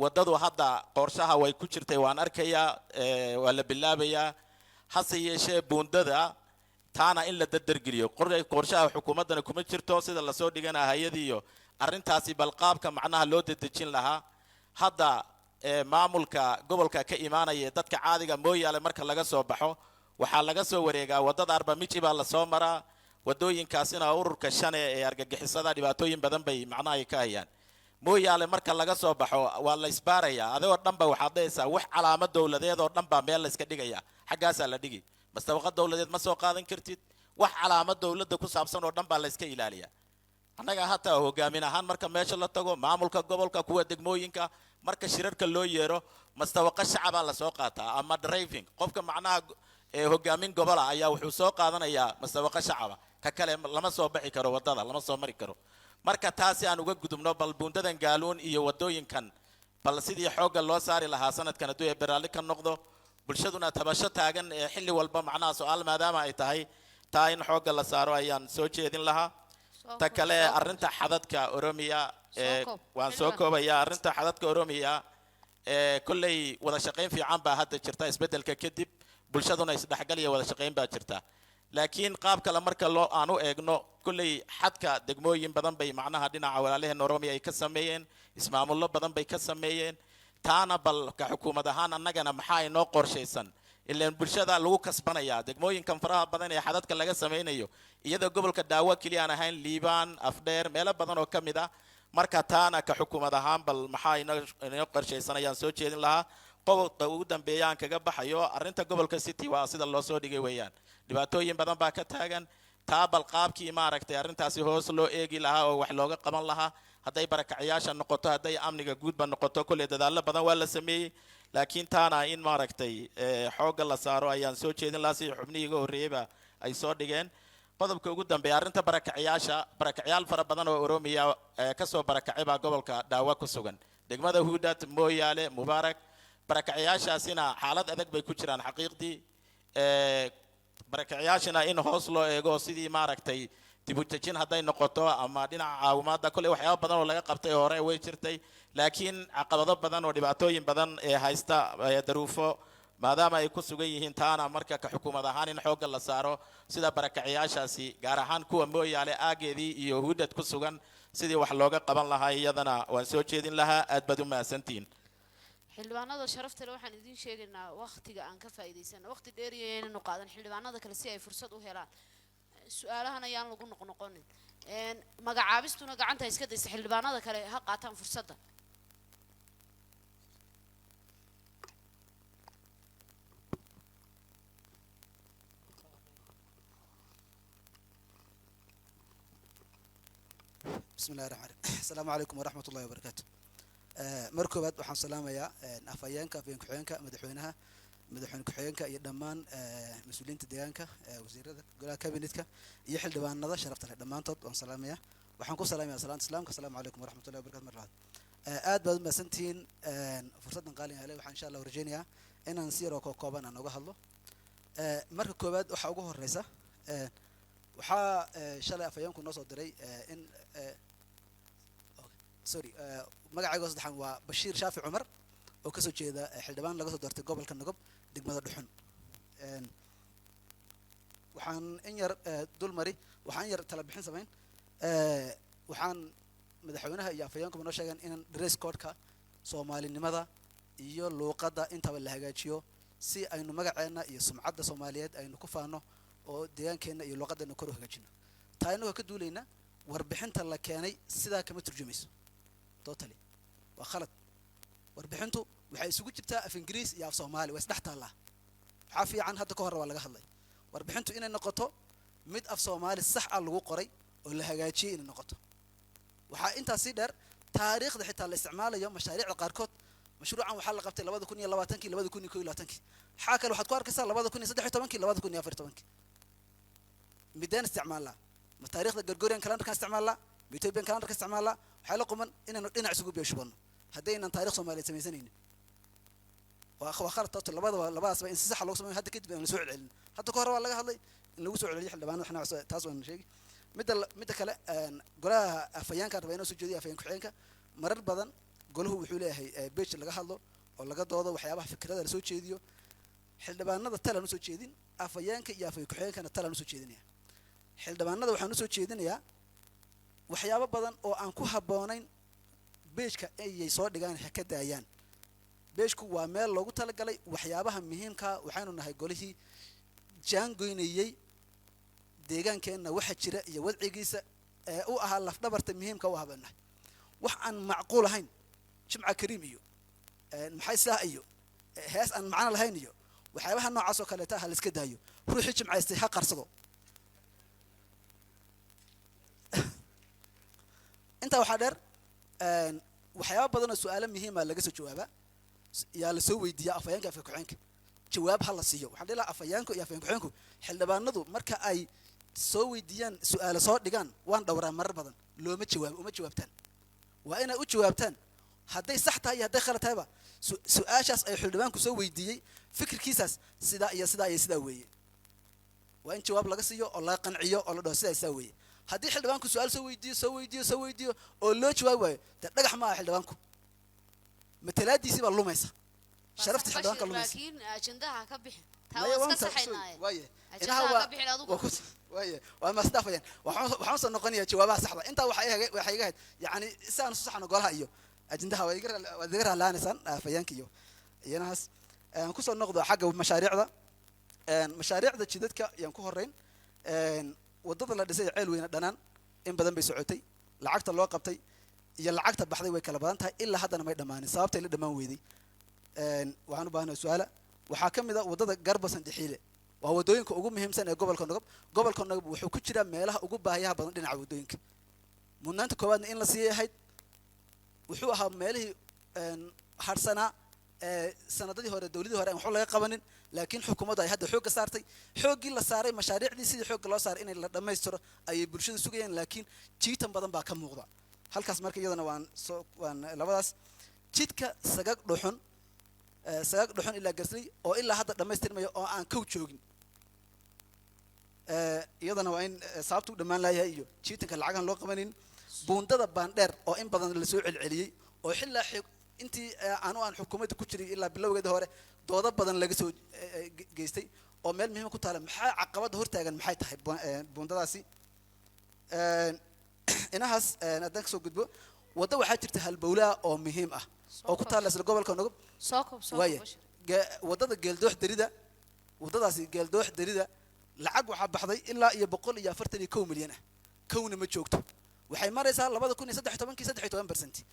waddadu hadda qorshaha way ku jirtay waan arkayaa waa la bilaabayaa hase yeeshee buundada taana in la dardargeliyo qorshaha xukuumaddana kuma jirto sida lasoo dhigana hay-adiiyo arrintaasi bal qaabka macnaha loo dedejin lahaa hadda maamulka gobolka ka imaanaya dadka caadiga mooyaale marka laga soo baxo waxaa laga soo wareegaa waddada arbamiji baa lasoo maraa wadooyinkaasina ururka shane ee argagixisada dhibaatooyin badan bay macnaha ka hayaan mooyaale marka laga soo baxo waa la isbaarayaa adigoo dhanba waxaad dhahaysaa wax calaamad dowladeed oo dhan baa meel la iska dhigaya xaggaasaa la dhigi mastabaqad dowladeed ma soo qaadan kartid wax calaamad dowladda ku saabsan oo dhan baa la iska ilaaliyaa annaga hataa hogaamin ahaan marka meesha la tago maamulka gobolka kuwa degmooyinka marka shirarka loo yeero mastawaqa shacabaa lasoo qaataa ama driving qofka macnaha hogaamin gobola ayaa wuxuu soo qaadanayaa mastawaqa shacaba ka kale lama soo bixi karo waddada lama soo mari karo marka taasi aan uga gudubno bal buundadan gaaluun iyo waddooyinkan bal sidii xoogga loo saari lahaa sanadkan hadduu beraalli ka noqdo bulshaduna tabasho taagan xilli walba macnaha su-aal maadaama ay tahay taa in xoogga la saaro ayaan soo jeedin lahaa ta kale arrinta xadadka oromiya waan soo koobayaa arrinta xadadka oromiya kolley wada shaqayn fiican baa hadda jirta isbeddelka kadib bulshaduna isdhexgal iyo wada shaqayn baa jirta laakiin qaab kale marka loo aan u eegno kolley xadka degmooyin badan bay macnaha dhinaca walaalaheen oromiya ay ka sameeyeen ismaamullo badan bay ka sameeyeen taana bal ka xukuumad ahaan annagana maxaa inoo qorshaysan ilaan bulshada lagu kasbanayaa degmooyinkan faraha badan ee xadadka laga samaynayo iyadoo gobolka daawo keliya aan ahayn liibaan afdheer meelo badan oo ka mid ah marka taana ka xukuumad ahaan bal maxaa inoo qorshaysan ayaan soo jeedin lahaa qodobka ugu dambeeya aan kaga baxayo arrinta gobolka city waa sida loo soo dhigay weeyaan dhibaatooyin badan baa ka taagan taa bal qaabkii maaragtay arrintaasi hoos loo eegi lahaa oo wax looga qaban lahaa hadday barakacayaasha noqoto hadday amniga guudba noqoto kolley dadaallo badan waa la sameeyey laakiin taana in maaragtay xoogga la saaro ayaan soo jeedin lahaa si xubnihii iga horreeyeyba ay soo dhigeen qodobka ugu dambeeya arrinta barakacayaal fara badan oo oromiya kasoo barakacay baa gobolka daawo ku sugan degmada huudad mooyaale mubaarak barakacayaashaasina xaalad adag bay ku jiraan xaqiiqdii barakacayaashina in hoos loo eego sidii maaragtay dibujejin hadday noqoto ama dhinaca caawimaadda kolley waxyaaba badan oo laga qabtay hore way jirtay laakiin caqabado badan oo dhibaatooyin badan ee haysta daruufo maadaama ay ku sugan yihiin taana marka ka xukuumad ahaan in xoogga la saaro sida barakacayaashaasi gaar ahaan kuwa mooyaale aageedii iyo huudad ku sugan sidii wax looga qaban lahaa iyadana waan soo jeedin lahaa aad baad u mahadsantihiin xildhibaanada sharafta leh waxaan idiin sheegaynaa waqtiga aan ka faa'iidaysano waqti dheer inaynu qaadan xildhibaanada kale si ay fursad u helaan su-aalahan ayaan lagu noqnoqonin magacaabistuna gacanta iska daysa xildhibaanada kale ha qaataan fursadda بسم الله الرحمن الرحيم السلام عليكم ورحمة الله وبركاته مركبات وحن سلامة يا أفيانك في كحيانك مدحونها مدحون كحيانك يدمان مسؤولين تديانك وزير قلا كابينتك يحل دوان نضا شرفت له دمان تط وسلامة يا وحنكون سلام يا سلام السلام عليكم ورحمة الله وبركاته مرات آد بعد ما سنتين فرصة نقالين عليه وحن شاء الله ورجينا إن نصير وكوكوبان أنا وجهله مركبات وحوجه الرئيسة وحا شلة أفيانكم نص دري إن سوري magacayga saddexan waa Bashiir Shaafi Umar oo ka soo jeeda xildhibaan laga soo doortay gobolka Nagab degmada Dhuxun waxaan in yar dulmari waxaan yar tala bixin sameyn waxaan madaxweynaha iyo afhayeenkuba noo sheegeen inaan dress codeka soomaalinimada iyo luuqadda intaba la hagaajiyo si aynu magaceenna iyo sumcadda soomaaliyeed aynu ku faano oo deegaankeenna iyo luuqaddeena kor u hagaajino taa inagoo ka duulayna warbixinta la keenay sidaa kama turjumayso totally waa khalad warbixintu waxay isugu jirtaa af ingiriis iyo af soomaali waa isdhex taallaa waxaa fiican hadda ka horre waa laga hadlay warbixintu inay noqoto mid af soomaali sax ah lagu qoray oo la hagaajiyey inay noqoto waxaa intaas sii dheer taariikhda xitaa la isticmaalayo mashaariicda qaarkood mashruucan waxaa la qabtay 2020 2021 waxaa kale waxaad ku arkaysaa 2013 2014 mideen isticmaalnaa ma taariikhda Gregorian calendarka isticmaalnaa ma Ethiopian calendarka isticmaalnaa waxaa la quman inaynu dhinac isugu beeshubano haddaynan taariikh Soomaaliyeed samaysanaynin waa khalad taas labadaasba in si sax loo sameeyo hadda kadib aan la soo celcelin hadda ka hor waa laga hadlay in lagu soo celceliyo xildhibaan waxna taas waan sheegay midda kale golaha afhayeenka rabaa inuu soo jeediyo afhayeen ku-xigeenka marar badan golahu wuxuu leeyahay beej laga hadlo oo laga doodo waxyaabaha fikrada la soo jeediyo xildhibaanada talan u soo jeedin afhayeenka iyo afhayeen ku-xigeenkana talan u soo jeedinaya xildhibaanada waxaan u soo jeedinayaa waxyaabo badan oo aan ku habboonayn beejka ayay soo dhigaan ha ka daayaan beejku waa meel loogu talagalay waxyaabaha muhiimka waxaanu nahay golihii jaangoynayay deegaankeenna waxa jira iyo wadcigiisa ee u ahaa lafdhabarta muhiimka u habeennay wax aan macquul ahayn jimca kariim iyo maxay sidaa iyo hees aan macno lahayn iyo waxyaabaha noocaas oo kaleeta ha la iska daayo ruuxii jimcaystay ha qarsado intaa waxaa dheer waxyaaba badan oo su-aalo muhiima laga soo jawaabaa yaa la soo weydiiyaa afhayeenka afhayeen ku-xigeenka jawaab ha la siiyo waxaan dhihi lahaa afhayeenku iyo afhayeen ku-xigeenku xildhibaanadu marka ay soo weydiiyaan su-aalo soo dhigaan waan dhowraa marar badan uma jawaabtaan waa inay u jawaabtaan hadday sax tahay iyo hadday khalad tahayba su-aashaas ay xildhibaanku soo weydiiyey fikirkiisaas sidaa iyo sidaa iyo sidaa weeye waa in jawaab laga siiyo oo laga qanciyo oo la dhaho sidaa sidaa weeye haddii xildhibaanku su-aal soo weydiiyo oo loo jawaab waayo dee dhagax ma aha xildhibaanku matalaadiisii baa lumaysa sharaftii xildhibaanka lumaysa laakiin ajendaha ka bixin taa waa iska saxaynaaye ajendaha ka bixin adigu waa maasdaafayaan waxaan soo noqonayaa jawaabaha saxda intaa waxay iga ahayd yacni si aan isu saxno golaha iyo ajendaha waad iga raalaanaysaan afhayeenka iyo iyanahaas aan kusoo noqdo xagga mashaariicda jidadka ayaan ku horreyn waddada la dhisay ceel weyne dhanaan in badan bay socotay lacagta loo qabtay iyo lacagta baxday way kala badan tahay ilaa haddana may dhammaanin sababtay la dhammaan weyday waxaan u baahanahay su-aala waxaa ka mid a waddada garba sandixiile waa waddooyinka ugu muhiimsan ee gobolka nogob wuxuu ku jiraa meelaha ugu baahiyaha badan dhinaca waddooyinka mudnaanta koowaadna in la siiyay ahayd wuxuu ahaa meelihii harsanaa sanadadii hore dowladii hore aan waxba laga qabanin laakiin xukuumaddu ay hadda xoogga saartay xooggii la saaray mashaariicdii sidii xoogga loo saaray inay la dhammaystiro ayay bulshada sugayaan laakiin jiitan badan baa ka muuqda halkaas marka iyadana waan labadaas jidka sagag dhuxun ilaa garsley oo ilaa hadda dhammaystirmayo oo aan kow joogin iyadana waa in sababtu u dhammaan layahay iyo jiitanka lacagaan loo qabanin buundada baandheer oo in badan lasoo celceliyey oo xillaa intii aan xukuumadda ku jiray ilaa bilowgeeda hore doodo badan laga soo geystay oo meel muhiima ku taala maxaa caqabadda hortaagan maxay tahay buundadaasi inahaas haddaan kasoo gudbo waddo waxaa jirta halbowlaha oo muhiim ah oo ku taalla isla gobolka nogob waaya waddada geeldoox darida waddadaasi geeldoox darida lacag waxaa baxday ilaa iyo 141 milyan ah kowna ma joogto waxay maraysaa 2013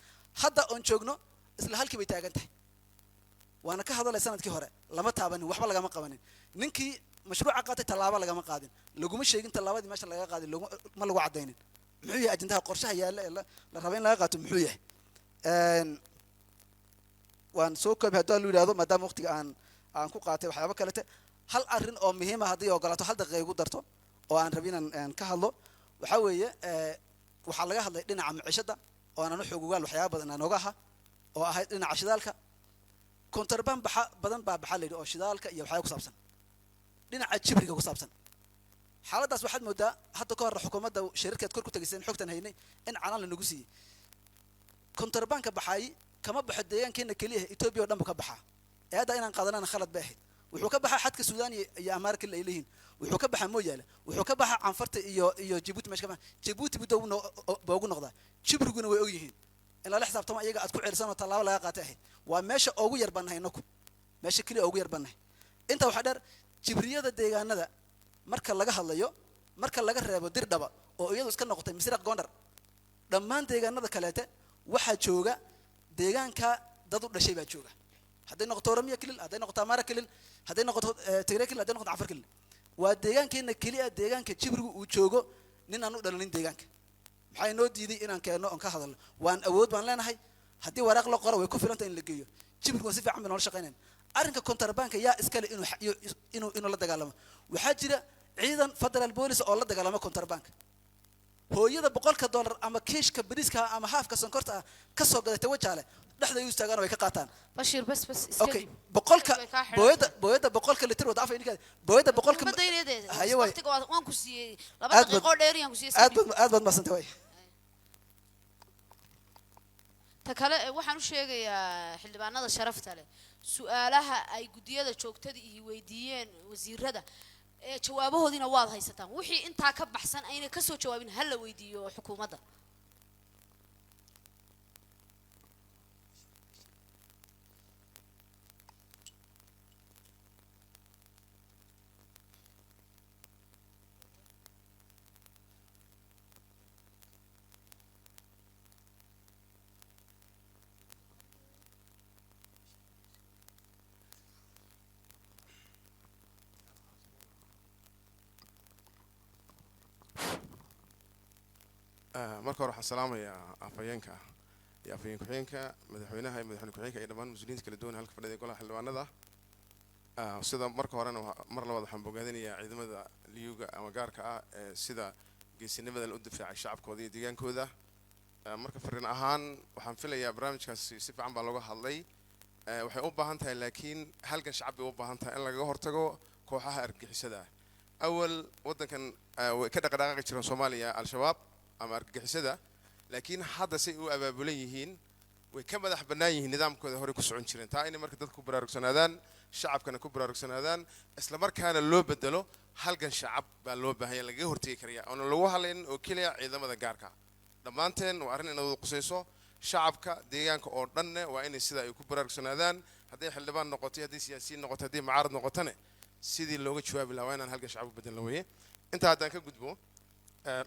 hadda oon joogno isla halkii bay taagan tahay waana ka hadalay sanadkii hore lama taabanin waxba lagama qabanin ninkii mashruuca qaatay tallaabo lagama qaadin laguma sheegin tallaabadii meesha laga qaadin ma lagu cadaynin muxuu yahay ajendaha qorshaha yaalla ee la raba in laga qaato muxuu yahay waan soo koobi haddii lu yidhahdo maadaama waqtiga aan ku qaatay waxyaabo kalete hal arrin oo muhiima haddii ogolaato hal daqiiqa igu darto oo aan rabin inaan ka hadlo waxaa weeye waxaa laga hadlay dhinaca maciishada oo aanan u xoogogaal waxyaaba badan aan oga aha oo ahayd dhinaca shidaalka kontrabaan badan baa baxaa layidhi oo shidaalka iyo waxyaaba ku saabsan dhinaca jibriga ku saabsan xaaladdaas waxaad moodaa hadda ka hor xukuumadda shirarkeed kor ku tegayseen xogtan haynay in canaan lanagu siiyey kontrabaanka baxaayey kama baxo deegaankeena keliya Ethiopia oo dhan buu ka baxaa ee hadda inaan qaadanana khalad bay ahayd wuxuu ka baxaa xadka suudaan iyo amaara kale ay leeyihiin wuxuu ka baxaa mooyaale wuxuu ka baxaa canfarta iyo jabuuti meesha ka baxaa jabuuti buu baa ugu noqdaa jibriguna way ogyihiin in lala xisaabtamo iyaga aad ku ceelisan oo tallaabo laga qaatay ahayd waa meesha ugu yar baan nahay inaku meesha keliya ugu yar baan nahay intaa waxaa dheer jibriyada deegaanada marka laga hadlayo marka laga reebo dirdhaba oo iyadu iska noqotay misraq gondar dhammaan deegaanada kaleete waxaa jooga deegaanka dad u dhashay baa jooga hadday noqoto oromia kelil hadday noqoto amaara kelil hadday noqoto tigray kelil hadday noqoto cafar kelil waa deegaankeena keliya deegaanka jibrigu uu joogo nin aan u dhalinin deegaanka maxaa inoo diiday inaan keenno oon ka hadalno waan awood baan leenahay haddii waraaq la qoro way ku filanta in la geeyo jibrigu si fiican bay noola shaqaynayn arrinka kontrabanka yaa iskale inuu la dagaalamo waxaa jira ciidan federal police oo la dagaalamo kontrabanka hooyada $100 ama kiishka bariiska ama haafka sonkorta ah ka soo gadatay wajaale dhexda ay u istaagaan way ka qaataan bashir bas okay booyada 100 litir wada afay ninka booyada 100 haye way waqtiga waan ku siiyay 2 daqiiqo dheer yaan ku siiyay aad baad maasantay way ta kale waxaan u sheegayaa xildhibaanada sharafta leh su'aalaha ay gudiyada joogtada iyo weydiiyeen wasiirada jawaabahoodina waad haysataan wixii intaa ka baxsan ayna ka soo jawaabin hal la weydiiyo xukuumadda marka hore waxaan salaamayaa afhayeenka iyo afhayeen ku-xigeenka madaxweynaha iyo madaxweyne ku-xigeenka iyo dhammaan mas-uuliyiinta kala duwan halka fadhida golaha xildhibaanada sida marka horena mar labaad waxaan bogaadinayaa ciidamada liyuga ama gaarka ah ee sida geesinimadan u difaacay shacabkooda iyo deegaankooda marka fariin ahaan waxaan filayaa barnaamijkaasi si fiican baa looga hadlay waxay u baahan tahay laakiin halgan shacab bay u baahan tahay in lagaga hortago kooxaha argagixisada awal waddankan way ka dhaqdhaqaaqi jireen soomaaliya al-shabaab ama argagixisada laakiin hadda say u abaabulan yihiin way ka madax bannaan yihiin nidaamkooda hore ku socon jireen taa inay marka dadku baraarugsanaadaan shacabkana ku baraarugsanaadaan isla markaana loo bedelo halgan shacab baa loo baahan yahay lagaga hortagi karaya oona lagu hadlaynin oo keliya ciidamada gaarka dhammaanteen waa arrin inay wada qusayso shacabka deegaanka oo dhanne waa inay sida ay ku baraarugsanaadaan hadday xildhibaan noqotay hadday siyaasiyiin noqotay hadday mucaarad noqotane sidii looga jawaabi lahaa waa inaan halgan shacab u bedelno weeye intaa haddaan ka gudbo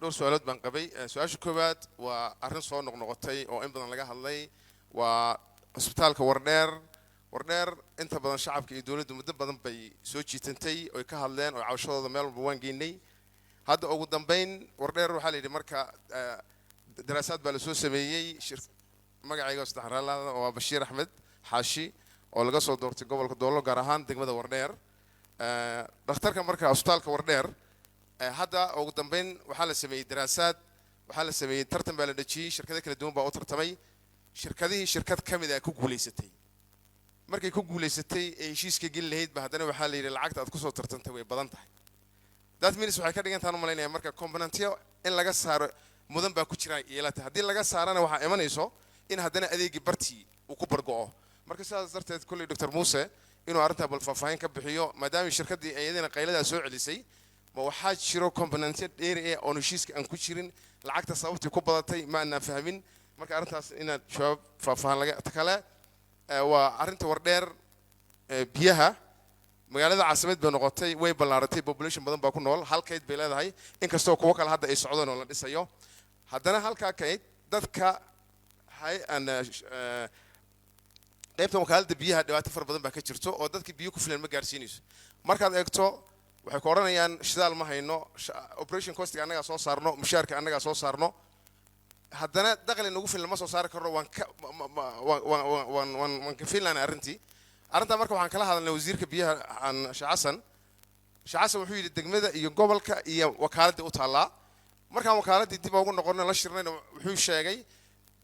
dhowr su-aalood baan qabay su-aasha koowaad waa arrin soo noqnoqotay oo in badan laga hadlay waa cusbitaalka wardheer inta badan shacabka iyo dowladdu muddo badan bay soo jiitantay oy ka hadleen oo cawshadooda meel walba waan geynay hadda ugu dambayn wardheer waxaa la yidhi marka daraasaad baa lasoo sameeyey magacayga saddex raalaada waa bashiir axmed xaashi oo laga soo doortay gobolka doolo gaar ahaan degmada wardheer dhakhtarka marka cusbitaalka wardheer hadda ugu dambayn waxaa la sameeyey daraasaad waxaa la sameeyey tartan baa la dhajiyey shirkado kala duwan baa u tartamay shirkadihii shirkad ka mid ah ku guulaysatay markay ku guulaysatay ee heshiiska geli lahayd ba haddana waxaa la yidhi lacagta aad kusoo tartantay way badan tahay that means waxay ka dhigantaan u malaynaya marka componentyo in laga saaro mudan baa ku jira yeelata haddii laga saarana waxaa imanayso in haddana adeegii bartii uu ku bargo'o marka sidaas darteed kolley dr muuse inuu arrintaa bal faahfaahin ka bixiyo maadaama shirkaddii iyadina qayladaa soo celisay ma waxaa jiro componentyo dheeri ah oon heshiiska aan ku jirin lacagta sababtii ku badatay ma aanaan fahmin marka arrintaas inaad jawaab faahfaahin laga ta kale waa arrinta wardheer biyaha magaalada caasimadeed bay noqotay way ballaaratay population badan baa ku nool halkayd bay leedahay inkastoo kuwo kale hadda ay socdaan oo la dhisayo haddana halkaa kayd dadka qaybtan wakaaladda biyaha dhibaato fara badan baa ka jirto oo dadka biyo ku filan ma gaarsiinayso markaad eegto waxay ku odhanayaan shidaal ma hayno operation costiga annagaa soo saarno mushaarka annagaa soo saarno haddana dakhli nagu filan ma soo saari karno waan ka filanay arrintii arrintaa marka waxaan kala hadalnay wasiirka biyaha sheekh xasan wuxuu yidhi degmada iyo gobolka iyo wakaaladii u taallaa markaan wakaaladii dib ugu noqonay la shirnayna wuxuu sheegay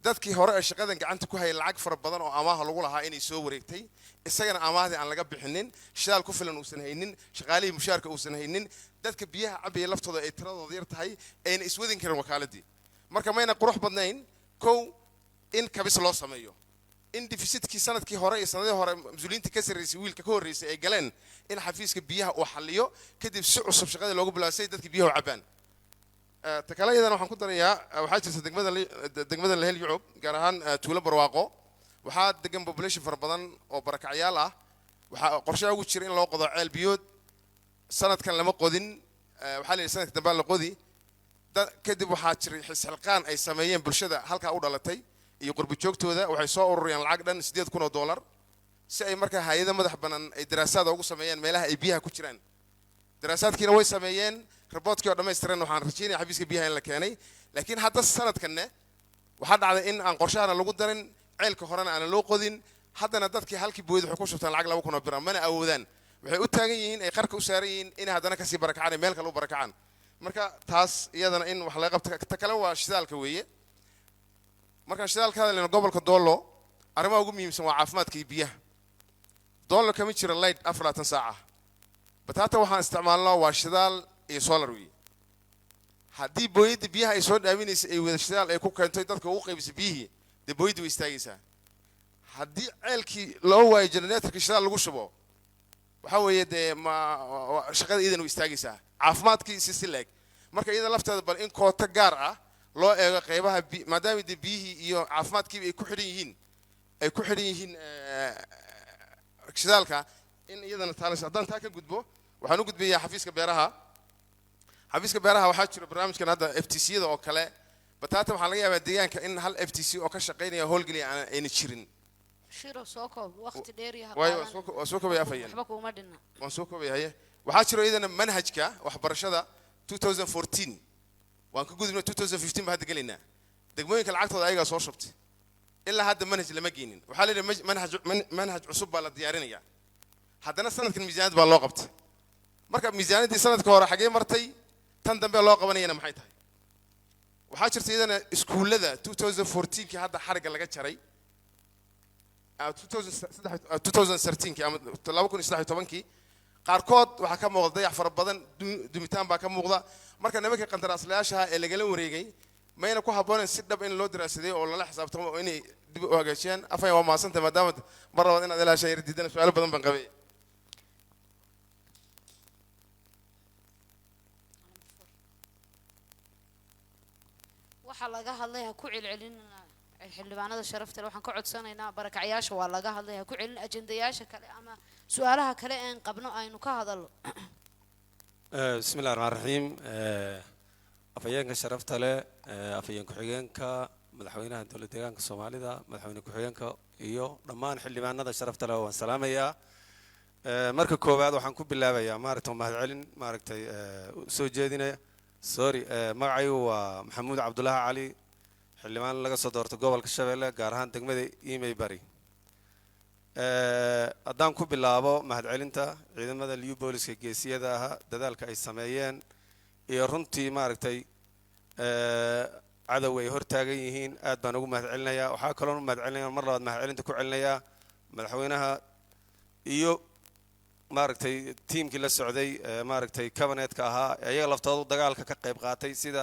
dadkii hore ee shaqadan gacanta ku hayay lacag fara badan oo amaaha lagu lahaa inay soo wareegtay isagana amaahdii aan laga bixinin shidaal ku filan uusan haynin shaqaalihii mushaarka uusan haynin dadka biyaha cabaya laftooda ay tiradooda yar tahay ayna iswadin karin wakaaladii marka mayna qurux badnayn kow in kabis loo sameeyo in deficitkii sanadkii hore iyo sanadihii hore mas-uuliyiinta ka sarreysay wiilka ka horreysay ay galeen in xafiiska biyaha uu xalliyo kadib si cusub shaqada loogu bilaabay dadkii biyaha u cabbaan ta kale iyadana waxaan ku darayaa waxaa jirta degmada lahel yucub gaar ahaan tuulo barwaaqo waxaa degan population fara badan oo barakacyaal ah waxaa qorshaha ugu jira in loo qodo ceel biyood sanadkan lama qodin waxaa la yidhi sanadka dambaa la qodi kadib waxaa jiray xilqaan ay sameeyeen bulshada halkaa u dhalatay iyo qurbi joogtooda waxay soo ururiyeen lacag dhan $8,000 si ay markaa hay'ado madax bannaan ay daraasaad ugu sameeyeen meelaha ay biyaha ku jiraan daraasaadkiina way sameeyeen raboodkii oo dhammaystiran waxaan rajaynaya xafiiska biyaha in la keenay laakiin hadda sanadkanne waxaa dhacday in aan qorshahana lagu darin ceelka horena aanan loo qodin haddana dadkii halkii booyada waxay ku shubtaan lacag $2,000 mana awoodaan waxay u taagan yihiin ay qarka u saaran yihiin inay haddana kasii barakacaan meel kale u barakacaan marka taas iyadana in wax laga qabto ta kale waa shidaalka weeye markaan shidaalka hadalina gobolka doollo arrimaha ugu muhiimsan waa caafimaadka iyo biyaha doollo kama jira light 24 saaca bataata waxaan isticmaalnaa waa shidaal iyo solar weeye haddii booyadda biyaha ay soo dhaaminaysa ay wada shidaal ay ku keentay dadka ugu qaybisay biyihii dee booyadda way istaagaysaa haddii ceelkii loo waayo generatorka shidaal lagu shubo waxaa weeye dee shaqada iyadan way istaagaysaa caafimaadkii si leeg marka iyada lafteeda bal in koota gaar ah loo eego qaybaha maadaama dee biyihii iyo caafimaadkiiba ay ku xidhan yihiin shidaalka in iyadana taalis haddaan taa ka gudbo waxaan u gudbayaa xafiiska beeraha waxaa jira barnaamijkan hadda FTC-yada oo kale bataata waxaa laga yaabaa deegaanka in hal FTC oo ka shaqaynaya howlgeliya ayna jirin shiro soo koob waqti dheer iyo waa soo koobaya afayeen waxba kuma dhinna waan soo koobayahay waxaa jiro iyadana manhajka waxbarashada 2014 waan ka gudubnay 2015 baa hadda gelaynaa degmooyinka lacagtooda ayagaa soo shubtay ilaa hadda manhaj lama geenin waxaa leeyahay manhaj cusub baa la diyaarinayaa haddana sanadkan miisaaniyad baa loo qabtay marka miisaaniyaddii sanadka hore xagee martay tan dambe loo qabanayana maxay tahay waxaa jirta iyadana iskuullada 2014kii hadda xarigga laga jaray 2013kii ama 2013kii qaarkood waxaa ka muuqda dayax fara badan dumitaan baa ka muuqda marka nimanka qandaraaslayaashaha ee lagala wareegay mayna ku habboonayn si dhab in loo daraasadeeyo oo lala xisaabtamo oo inay dib u hagaajiyaan afaya waa mahadsantay maadaama mar labaad inaad ilaashaa yar diidana su-aalo badan baan qabay waxaa laga hadlay ha ku celcelinina xildhibaanada sharafta leh waxaan ka codsanaynaa barakacyaasha waa laga hadlay ha ku celin ajendayaasha kale ama su-aalaha kale een qabno aynu ka hadalno بسم الله الرحمن الرحيم أفيانك شرفت له أفيان كحيانك مدحوينها دولة ديانك الصومالي دا مدحوين كحيانك إيو رمان حلي معنا دا شرفت له والسلام يا مركب كوباد وحن كوب بالله يا مارتهم مهد علن ماركتي سوجيدنا سوري معي ومحمود عبد الله علي حلي معنا لقى صدرت قبل كشبيلة قارهان تقمدي إيمي بري haddaan ku bilaabo mahadcelinta ciidamada liu booliska geesiyada ahaa dadaalka ay sameeyeen iyo runtii maaragtay cadow ay hortaagan yihiin aad baan ugu mahadcelinayaa waxaa kaloo mahadcelinaya mar labaad mahadcelinta ku celinayaa madaxweynaha iyo maaragtay tiimkii la socday maaragtay cabinetka ahaa ayaga laftoodu dagaalka ka qayb qaatay sida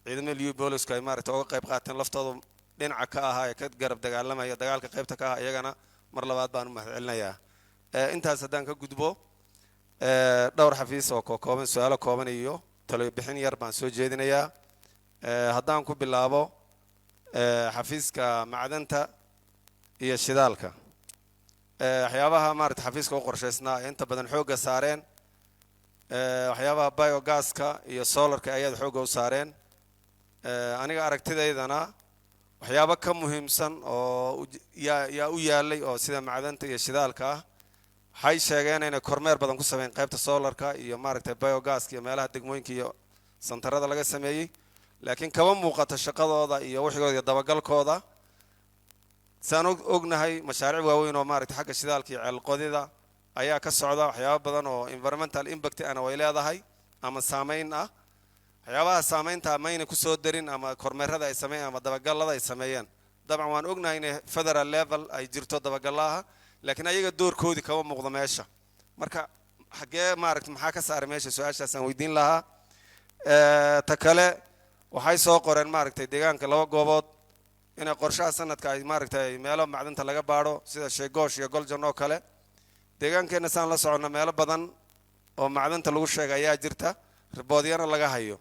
ciidamada liu booliska ay maaragtay uga qayb qaateen laftoodu dhinaca ka ahaa ee ka garab dagaalamaya dagaalka qaybta ka ah iyagana mar labaad baan u mahadcelinayaa intaas haddaan ka gudbo dhowr xafiis oo kooban su-aalo kooban iyo talo bixin yar baan soo jeedinayaa haddaan ku bilaabo xafiiska macdanta iyo shidaalka waxyaabaha maaragtay xafiiska u qorshaysnaa ee inta badan xoogga saareen waxyaabaha biogaska iyo solarka ayaad xoogga u saareen aniga aragtidaydana waxyaabo ka muhiimsan oo yaa u yaalay oo sida macdanta iyo shidaalka ah waxay sheegeen inay kormeer badan ku sameeyeen qaybta solarka iyo maaragtay biogaska iyo meelaha degmooyinka iyo santarada laga sameeyey laakiin kama muuqato shaqadooda iyo wixigooda iyo dabagalkooda saan ognahay mashaariic waaweyn oo maaragtay xagga shidaalka iyo ceelqodida ayaa ka socda waxyaabo badan oo environmental impact ana way leedahay ama saameyn ah waxyaabaha saameynta mayna ku soo darin ama kormeerada ay sameeyeen ama dabagalada ay sameeyeen dabcan waan ognahay in federal level ay jirto dabagalaha laakiin ayaga doorkoodii kama muuqdo meesha marka xagee maaragtay maxaa ka saaray meesha su-aashaas aan weydiin lahaa ta kale waxay soo qoreen maaragtay deegaanka laba goobood inay qorshaha sanadka ay maaragtay meelo macdanta laga baadho sida sheegoosh iyo goljan oo kale deegaankeenna saan la soconno meelo badan oo macdanta lagu sheegay ayaa jirta riboodyana laga hayo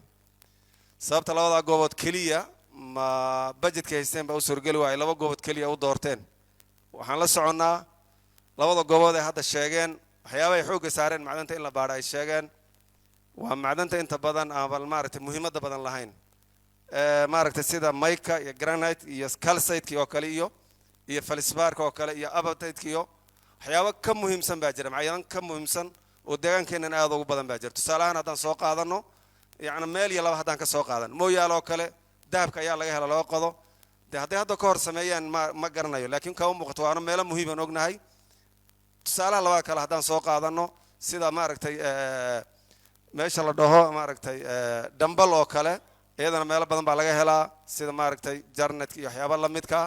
sababta labadaa goobood keliya ma budgetka haysteen baa u suurgeli waayay laba goobood keliya u doorteen waxaan la soconnaa labada goobood ay hadda sheegeen waxyaabahay xoogga saareen macdanta in la baadho ay sheegeen waa macdanta inta badan aan maaragtay muhiimadda badan lahayn maaragtay sida mayka iyo granite iyo calcite oo kale iyo felisbarka oo kale iyo apatite iyo waxyaabo ka muhiimsan baa jira macdan ka muhiimsan oo deegaankeennan aad ugu badan baa jira tusaale ahaan haddaan soo qaadano yacni meel iyo laba haddaan ka soo qaadan mooyaal oo kale dahabka ayaa laga hela laba qodo dee hadday hadda ka hor sameeyaan ma garanayo laakiin kama muuqato waana meelo muhiiman ognahay tusaalaha labada kale haddaan soo qaadano sida maaragtay meesha la dhaho maaragtay dambal oo kale iyadana meelo badan baa laga helaa sida maaragtay jarnetka iyo waxyaaba la midka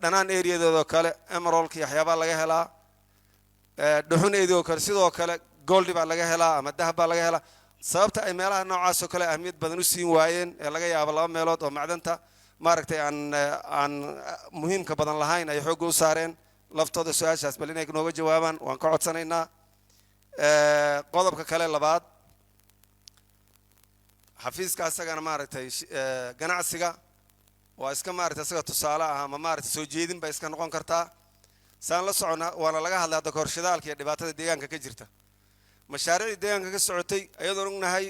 dhanaan areadoodoo kale emeraldka iyo waxyaabaa laga helaa dhuxun eedoo kale sidoo kale goldi baa laga helaa ama dahab baa laga helaa sababta ay meelaha noocaasoo kale ahmiyad badan u siin waayeen ee laga yaabo laba meelood oo macdanta maaragtay aan muhiimka badan lahayn ay xoogga u saareen laftooda su-aashaas bal inay nooga jawaabaan waan ka codsanaynaa qodobka kale labaad xafiiska isagana maaragtay ganacsiga waa iska maaragtay isaga tusaale ah ama maaragtay soo jeedin bay iska noqon kartaa saan la socona waana laga hadlay hadda kahor shidaalka iyo dhibaatada deegaanka ka jirta mashaariicdii deegaanka ka socotay ayadoon ognahay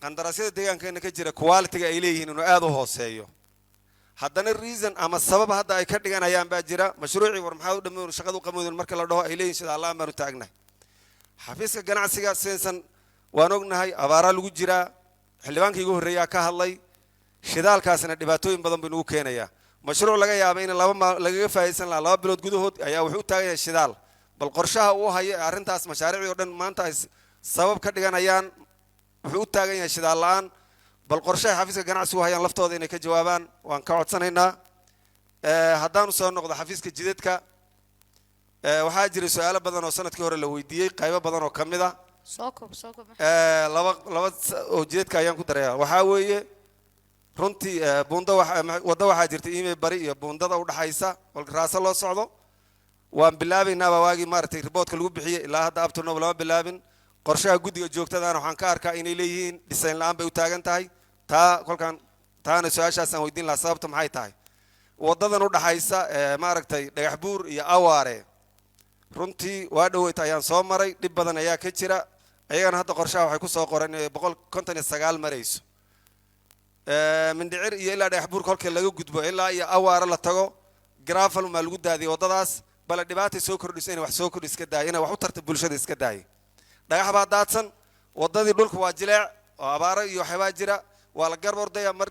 qandaraasyada deegaankeena ka jira quality-ga ay leeyihiin inuu aad u hooseeyo haddana reason ama sabab hadda ay ka dhiganayaan baa jira mashruucii war maxaa u dhammeyn shaqada u qamoodin marka la dhaho ay leeyihin sida allah baanu taagnahay xafiiska ganacsiga sidaysan waan ognahay abaaraa lagu jiraa xildhibaanka igu horreeyaa ka hadlay shidaalkaasina dhibaatooyin badan buu nagu keenayaa mashruuc laga yaaba in lagaga faa'idaysan lahaa 2 bilood gudahood ayaa wuxuu u taagan yahay shidaal bal qorshaha uu hayo ee arrintaas mashaariicdii oo dhan maanta ay sabab ka dhiganayaan wuxuu u taagan yahay shidaal la'aan bal qorshaha xafiiska ganacsigu hayaan laftooda inay ka jawaabaan waan ka codsanaynaa haddaanu soo noqdo xafiiska jidadka waxaa jira su-aalo badan oo sanadkii hore la weydiiyey qaybo badan oo ka mid ah laba oo jidadka ayaan ku daraya waxaa weeye runtii waddo waxaa jirta iimey bari iyo buundada u dhaxaysa kolka raaso loo socdo waan bilaabaynaaba waagii maaragtay riboodka lagu bixiyey ilaa hadda abturnob lama bilaabin qorshaha guddiga joogtadana waxaan ka arkaa inay leeyihiin dhisayn la-aan bay u taagan tahay kolkaan taana su-aashaasaan weydiin lahaa sababta maxay tahay waddadan u dhaxaysa maaragtay dhagax buur iyo awaare runtii waa dhoweyta ayaan soo maray dhib badan ayaa ka jira ayagana hadda qorshaha waxay ku soo qoran inay 159 marayso mindhicir iyo ilaa dhagax buur kolkii laga gudbo ilaa iyo awaare la tago gravel maa lagu daadiyay waddadaas bale dhibaatay soo kordhiso inay wax soo kordhi iska daayay inay wax u tarta bulshada iska daayay dhagax baa daadsan waddadii dhulka waa jileec oo abaaro iyo waxyaabaa jira waa la garab ordaya mar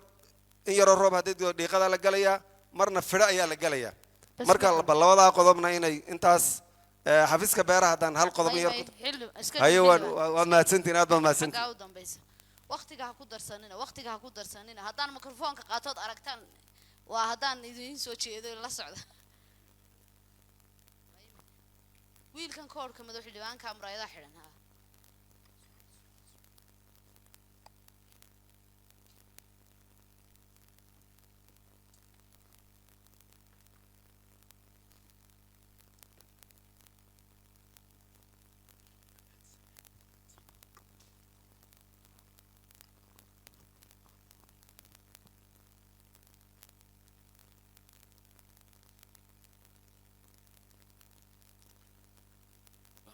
in yaroo roob haddii dhiiqadaa la galayaa marna fidho ayaa la galayaa marka labadaa qodobna inay intaas xafiiska beeraha haddaan hal qodob yar haye waad mahadsantiin aad baad mahadsantiin waqtiga ha ku darsanina haddaan mikrofoonka qaatood aragtaan waa haddaan idiin soo jeedo la socda wiilkan koodhka madax xildhibaanka muraayadaha xidhan ha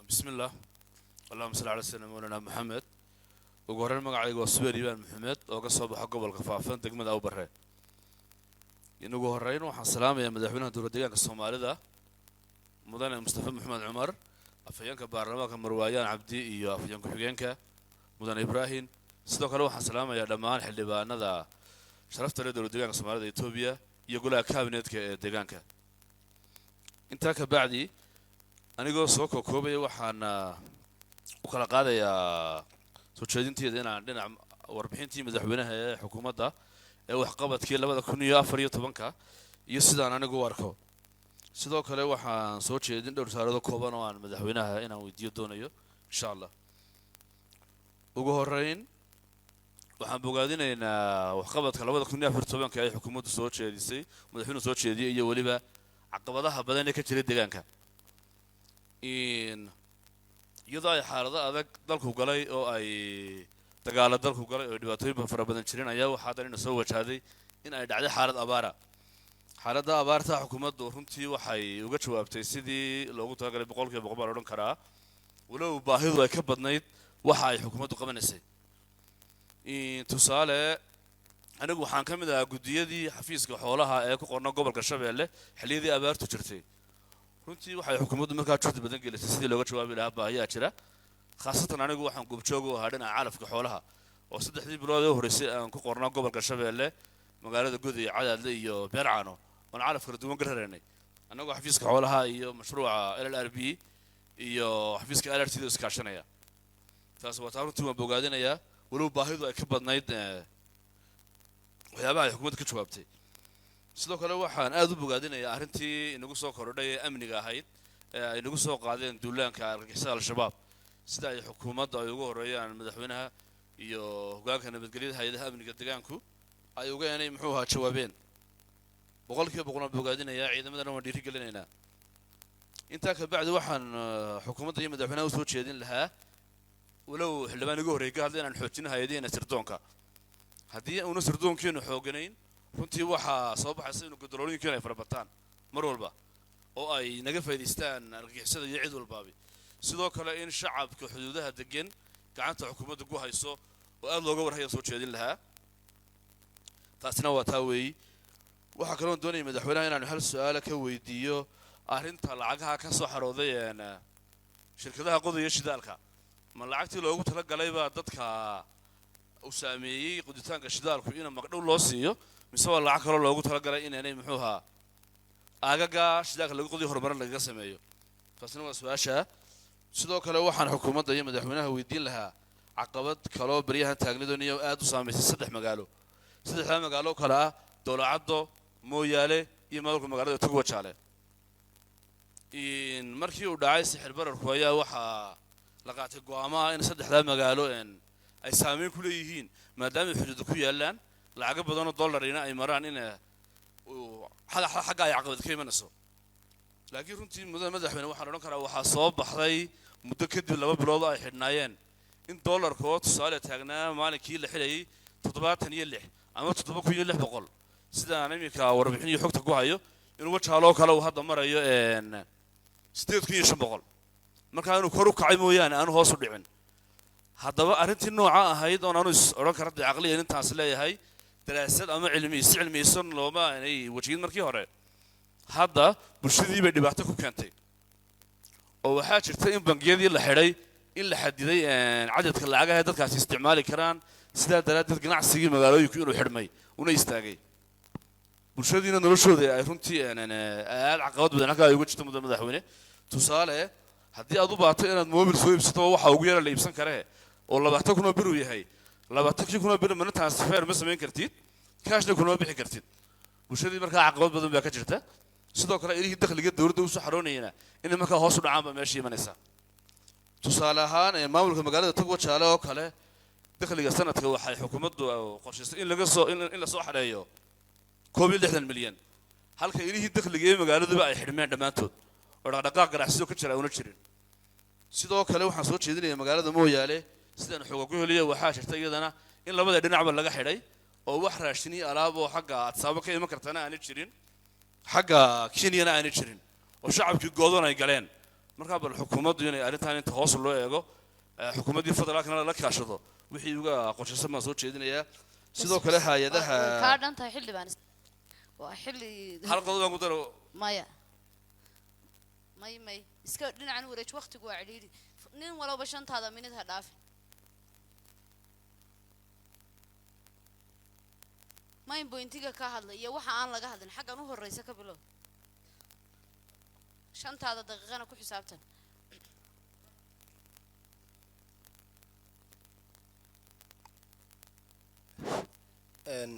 بسم الله اللهم صل على سيدنا مولانا محمد وقرن مقعيق وصبر يبان محمد وقصب حق قبل كفافن دقمد أو برهن إنه قررين وحن سلام يا مدحونا دور الديان كالصومالي ذا مدن مصطفى محمد عمر أفيانك بارلمانك مرويان عبدي إيو أفيانك حقيانك مدن إبراهيم صدق الله وحن سلام يا دمان حلبان ذا شرفت لي دور الديان كالصومالي ذا إثيوبيا يقول لك كابينتك ديانك انت كبعدي anigoo soo koobaya waxaan u kala qaadayaa soo jeedinteeda inaan dhinac warbixintii madaxweynaha ee xukuumadda ee waxqabadkii 2014 iyo sidaan anigu u arko sidoo kale waxaan soo jeedin dhowr saarado kooban oo aan madaxweynaha inaan weydiiyo doonayo insha Allah ugu horeyn waxaan bogaadinaynaa waxqabadka 2014 ay xukuumaddu soo jeedisay madaxweynuhu soo jeediyay iyo weliba caqabadaha badan ee ka jira deegaanka iyadoo ay xaalado adag dalku galay oo ay dagaalo dalku galay oo dhibaatooyin fara badan jireen ayaa waxaa dan ina soo wajahday in ay dhacday xaalad abaara xaaladda abaarta xukuumaddu runtii waxay uga jawaabtay sidii loogu talagalay boqolkiiba boqol baan odhan karaa walow baahidu ay ka badnayd waxa ay xukuumaddu qabanaysay tusaale anigu waxaan ka mid ahaa guddiyadii xafiiska xoolaha ee ku qorna gobolka shabeelle xilliyadii abaartu jirtay runtii waxay xukuumaddu markaa juhdi badan gelisay sidii looga jawaabi lahaa baahiyaa jira khaasatan anigu waxaan goobjoog u ahaa dhinaca calafka xoolaha oo 3 bilood ee horreysay aan ku qornaa gobolka shabeelle magaalada Gudi iyo Cadaadle iyo Beercaano oo calaf kala duwan garaynay anagoo xafiiska xoolaha iyo mashruuca LLRB iyo xafiiska LRT iska kaashanaya taas waa runtii waan bogaadinayaa walow baahidu ay ka badnayd waxyaabaha ay xukuumaddu ka jawaabtay sidoo kale waxaan aad u bogaadinayaa arrintii inagu soo kordhay ee amniga ahayd ee ay nagu soo qaadeen duulaanka argagixisada al-shabaab sida ay xukuumadda ay ugu horeeyaan madaxweynaha iyo hoggaanka nabadgelyada hay'adaha amniga deegaanku ay uga inay muxuu ahaa jawaabeen boqolkiiba boqol aan bogaadinayaa ciidamadana waan dhiirigelinaynaa intaa ka bacdi waxaan xukuumadda iyo madaxweynaha u soo jeedin lahaa walow xildhibaan igu horreeyay ka hadlay inaan xoojino hay'adaheena sirdoonka haddii uuna sirdoonkeenu xooganayn runtii waxaa soo baxaysa inuu gudolooyinkeenu ay farabataan mar walba oo ay naga faa'iidaystaan argagixisada iyo cid walbaaba sidoo kale in shacabka xuduudaha degan gacanta xukuumadda ku hayso oo aad looga warhayo soo jeedin lahaa taasina waa taa weey waxa kale oo doonayay madaxweynaha inaan hal su'aal ka weydiiyo arrinta lacagaha ka soo xarooday shirkadaha qodaya shidaalka ma lacagtii loogu talagalay baa dadka u saameeyay qoditaanka shidaalku in magdhow loo siiyo mise waa lacag kale loogu talagalay inaanay muxuu ahaa aagaga shidaalka lagu qodiyo horumarin lagaga sameeyo taasina waa su'aasha sidoo kale waxaan xukuumadda iyo madaxweynaha weydiin lahaa caqabad kaloo baryahan taagnidooniyo aad u saameysay 3 magaalo 3 magaalo kale ah Doolacaddo Mooyaale iyo maamulka magaalada Togwa Jaale markii uu dhacay sixir bararku ayaa waxaa la qaatay go'aamaha in 3 magaalo ay saameyn ku leeyihiin maadaama xuduud ku yaalaan lacag badan oo dollarina ay maraan in xagga ay caqabad ka imanayso laakiin runtii madaxweyne waxaan odhan karaa waxaa soo baxday muddo kadib 2 bilood ay xidhnaayeen in dollarku oo tusaale taagnaa maalinkii la xidhayay 76 ama 7600 sidaan imika warbixin iyo xogta ku hayo inuu wajaaloo kale uu hadda marayo 8500 marka inuu kor u kacay mooyaane aanu hoos u dhicin haddaba arrintii nooca ahayd oo aanu odhan karo caqliyan intaas leeyahay daraasad ama cilmiyeysan looma aanay wajihin markii hore hadda bulshadii bay dhibaato ku keentay oo waxaa jirta in bangiyadii la xidhay in la xadiday cadadka lacagaha dadkaasi isticmaali karaan sidaa daraaddeed ganacsigii magaalooyinku inuu xidhmay una istaagay bulshadiina noloshooda ay runtii aad caqabad badan halkaa ay uga jirto muddo madaxweyne tusaale haddii aad u baato inaad moobil soo iibsato waxa ugu yara la iibsan karee oo 20 kun oo bir uu yahay 20 kun oo bir mana transfer ma samayn kartid kaashna kuna bixi kartid bulshadii markaa caqabad badan baa ka jirta sidoo kale ilaahi dakhliga dawladda uu soo xaroonayna in markaa hoos u dhacaan ba meeshii imanaysa tusaale ahaan maamulka magaalada Togwa Jaale oo kale dakhliga sanadka waxay xukuumaddu qorshaysay in la soo xareeyo 60 milyan halka ilaahi dakhliga magaaladuba ay xidhmeen dhamaantood oo dhaqdhaqaaq ganacsiyo ka jira una jirin sidoo kale waxaan soo jeedinayaa magaalada Mooyaale sidaan xoog ugu heliyo waxaa jirta iyadana in labada dhinacba laga xidhay oo wax raashin iyo alaab oo xagga adsaabo ka iman kartana aan jirin xagga Kenyana aan jirin oo shacabkii goodoon ay galeen marka bal xukuumaddu inay arrintan inta hoos loo eego xukuumaddii federaalkana la kaashado wixii uga qorshaysan ma soo jeedinayaa sidoo kale hay'adaha ka dhantahay xildhibaan waa xilli hal qodob aan ku daro maya may iska dhinacan wareej waqtigu waa ciliiri nin walba 5 minute ha dhaaf main pointiga ka hadlay iyo waxa aan laga hadlin xaggan u horeysa ka bilow 5 daqiiqana ku xisaabtan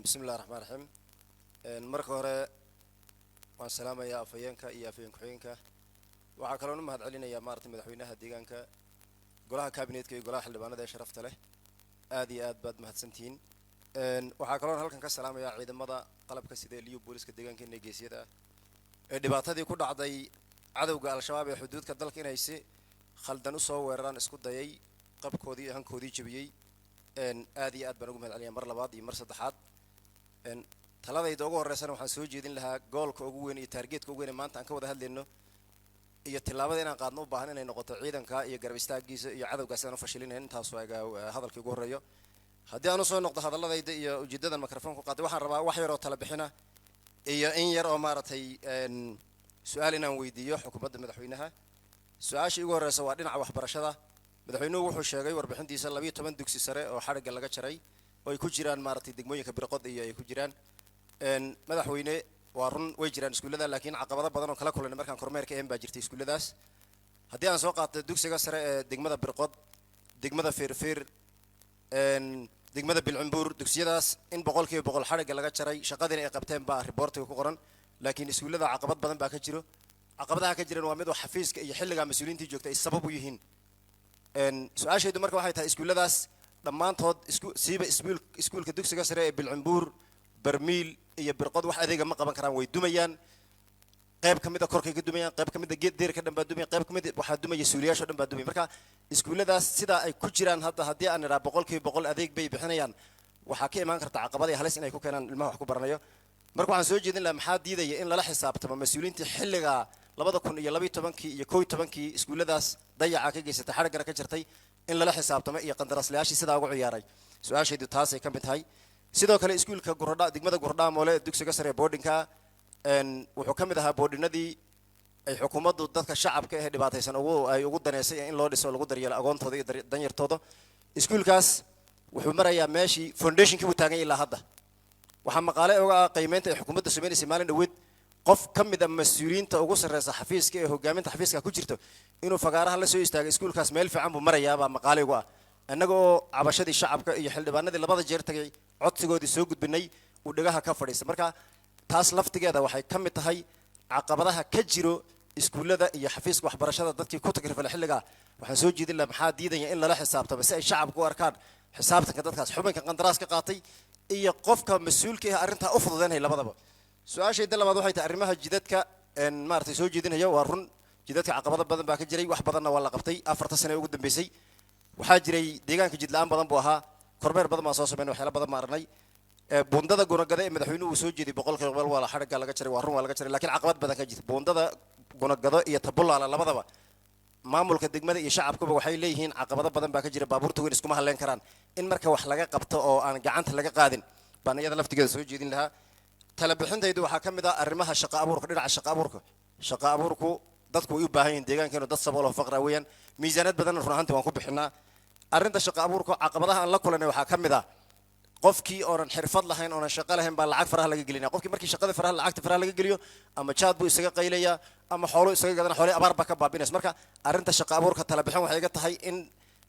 bismillaahir rahmaanir rahiim marka hore waan salaamayaa afayeenka iyo afayeen ku-xigeenka waxaa kaloo u mahad celinayaa maartay madaxweynaha deegaanka golaha kabineetka iyo golaha xildhibaanada ee sharafta leh aad iyo aad baad mahadsantihiin waxaa kaloo halkan ka salaamayaa ciidamada qalabka sida liyo booliska deegaankeena geesiyada ah ee dhibaatadii ku dhacday cadowga al-shabaab ee xuduudka dalka inay si khaldan u soo weeraraan isku dayay qabkoodii iyo hankoodii jabiyey aad iyo aad baan ugu mahadcelinayaa mar labaad iyo mar saddexaad taladayda ugu horreysana waxaan soo jeedin lahaa goolka ugu weyn iyo taargeetka ugu weyn ee maanta aan ka wada hadlayno iyo tillaabada inaan qaadno u baahan inay noqoto ciidanka iyo garab istaagiisa iyo cadowgaas aan u fashilinayn intaas waa hadalkii ugu horreeyo haddii aan usoo noqdo hadalladayda iyo ujeedadan mikrofon ku qaatay waxaan rabaa wax yar oo tala bixina iyo in yar oo maaragtay su-aal inaan weydiiyo xukuumadda madaxweynaha su-aashii ugu horreysa waa dhinaca waxbarashada madaxweynuhu wuxuu sheegay warbixintiisa 12 dugsi sare oo xarigga laga jaray oo ay ku jiraan maaragtay degmooyinka birqod iyo ay ku jiraan madaxweyne waa run way jiraan iskuullada laakiin caqabado badan oo kala kulanay markaan kormeerka een baa jirtay iskuulladaas haddii aan soo qaato dugsiga sare ee degmada birqod degmada feerfeer degmada bilcumbuur dugsiyadaas in 100% xarigga laga jaray shaqadiina ay qabteen baa riboortiga ku qoran laakiin iskuullada caqabad badan baa ka jiro caqabadaha ka jiraan waa mid wax xafiiska iyo xilliga mas'uuliyiinta joogta ay sabab u yihiin su-aashaydu marka waxay tahay iskuulladaas dhammaantood siiba iskuulka dugsiga sare ee bilcumbuur barmiil iyo birqod wax adeega ma qaban karaan way dumayaan qayb ka mid a korkay ka dumayaan qayb ka mid a geed deerka dhan baa dumaya qayb ka mid waxaa dumaya suuliyaasha dhan baa dumaya marka iskuulladaas sidaa ay ku jiraan hadda haddii aan idhaa 100% adeeg bay bixinayaan waxaa ka imaan karta caqabad iyo halis inay ku keenaan ilmaha wax ku baranayo marka waxaan soo jeedin lahaa maxaa diidaya in lala xisaabtamo mas-uuliyiintii xilliga 2012 iyo 11 iskuulladaas dayaca ka geysatay xariggana ka jirtay in lala xisaabtamo iyo qandaraaslayaashii sidaa ugu ciyaaray su-aashaydu taasay ka mid tahay sidoo kale iskuulka gurdha degmada gurdhaa moole ee dugsiga sare ee boardingka wuxuu ka mid ahaa boardinadii ay xukuumaddu dadka shacabka ee dhibaataysan ay ugu daneysay in loo dhiso lagu daryeelo agoontooda iyo danyartooda iskuulkaas wuxuu marayaa meeshii foundationkii uu taagan ilaa hadda waxaa maqaale uga ah qiimeynta ay xukuumadda sameynaysa maalin dhaweed qof ka mid a mas-uuliyiinta ugu sarreysa xafiiska ee hogaaminta xafiiska ku jirto inuu fagaaraha la soo istaagay iskuulkaas meel fiican buu marayaa baa maqaale uga ah innaga oo cabashadii shacabka iyo xildhibaanadii labada jeer tagay codsigoodii soo gudbinay uu dhagaha ka fadhiistay marka taas laftigeeda waxay ka mid tahay caqabadaha ka jiro iskuullada iyo xafiiska waxbarashada dadkii ku tagrifalay xilliga waxaan soo jeedin lahaa maxaa diidaya in lala xisaabtamo si ay shacabku u arkaan xisaabtanka dadkaas xubinka qandaraas ka qaatay iyo qofka mas-uulka ah arrintaa u fududeynaya labadaba su-aashayda labaad waxay tahay arrimaha jidadka maaragtay soo jeedinaya waa run jidadka caqabado badan baa ka jiray wax badanna waa la qabtay 4 sano ugu dambeysay waxaa jiray deegaanka jidla-aan badan buu ahaa kormeer badan baan soo sameynay waxyaalo badan baan aragnay buundada gunagada ee madaxweynuhu uu soo jeeday 100% waa la xarigga laga jaray waa run waa laga jaray laakiin caqabad badan ka jirta buundada gunagado iyo tabulaala labadaba maamulka degmada iyo shacabkuba waxay leeyihiin caqabado badan baa ka jira baabuurta weyn iskuma halleen karaan in marka wax laga qabto oo aan gacanta laga qaadin baan iyada laftigeeda soo jeedin lahaa tala bixintaydu waxaa ka mid ah arrimaha shaqo abuurka dhinaca shaqo abuurku dadku way u baahan yihiin deegaankeenu dad sabool oo faqra weeyaan miisaanad badan run ahaantii waan ku bixinaa arrinta shaqo abuurka caqabadaha aan la kulanay waxaa ka mid ah qofkii oonan xirfad lahayn oonan shaqo lahayn baa lacag faraha laga gelinaya qofkii markii shaqada lacagta faraha laga geliyo ama jaad buu isaga qaylayaa ama xoolo isaga gadana xoolay abaar baa ka baabinaysa marka arrinta shaqo abuurka tala bixin waxay iga tahay in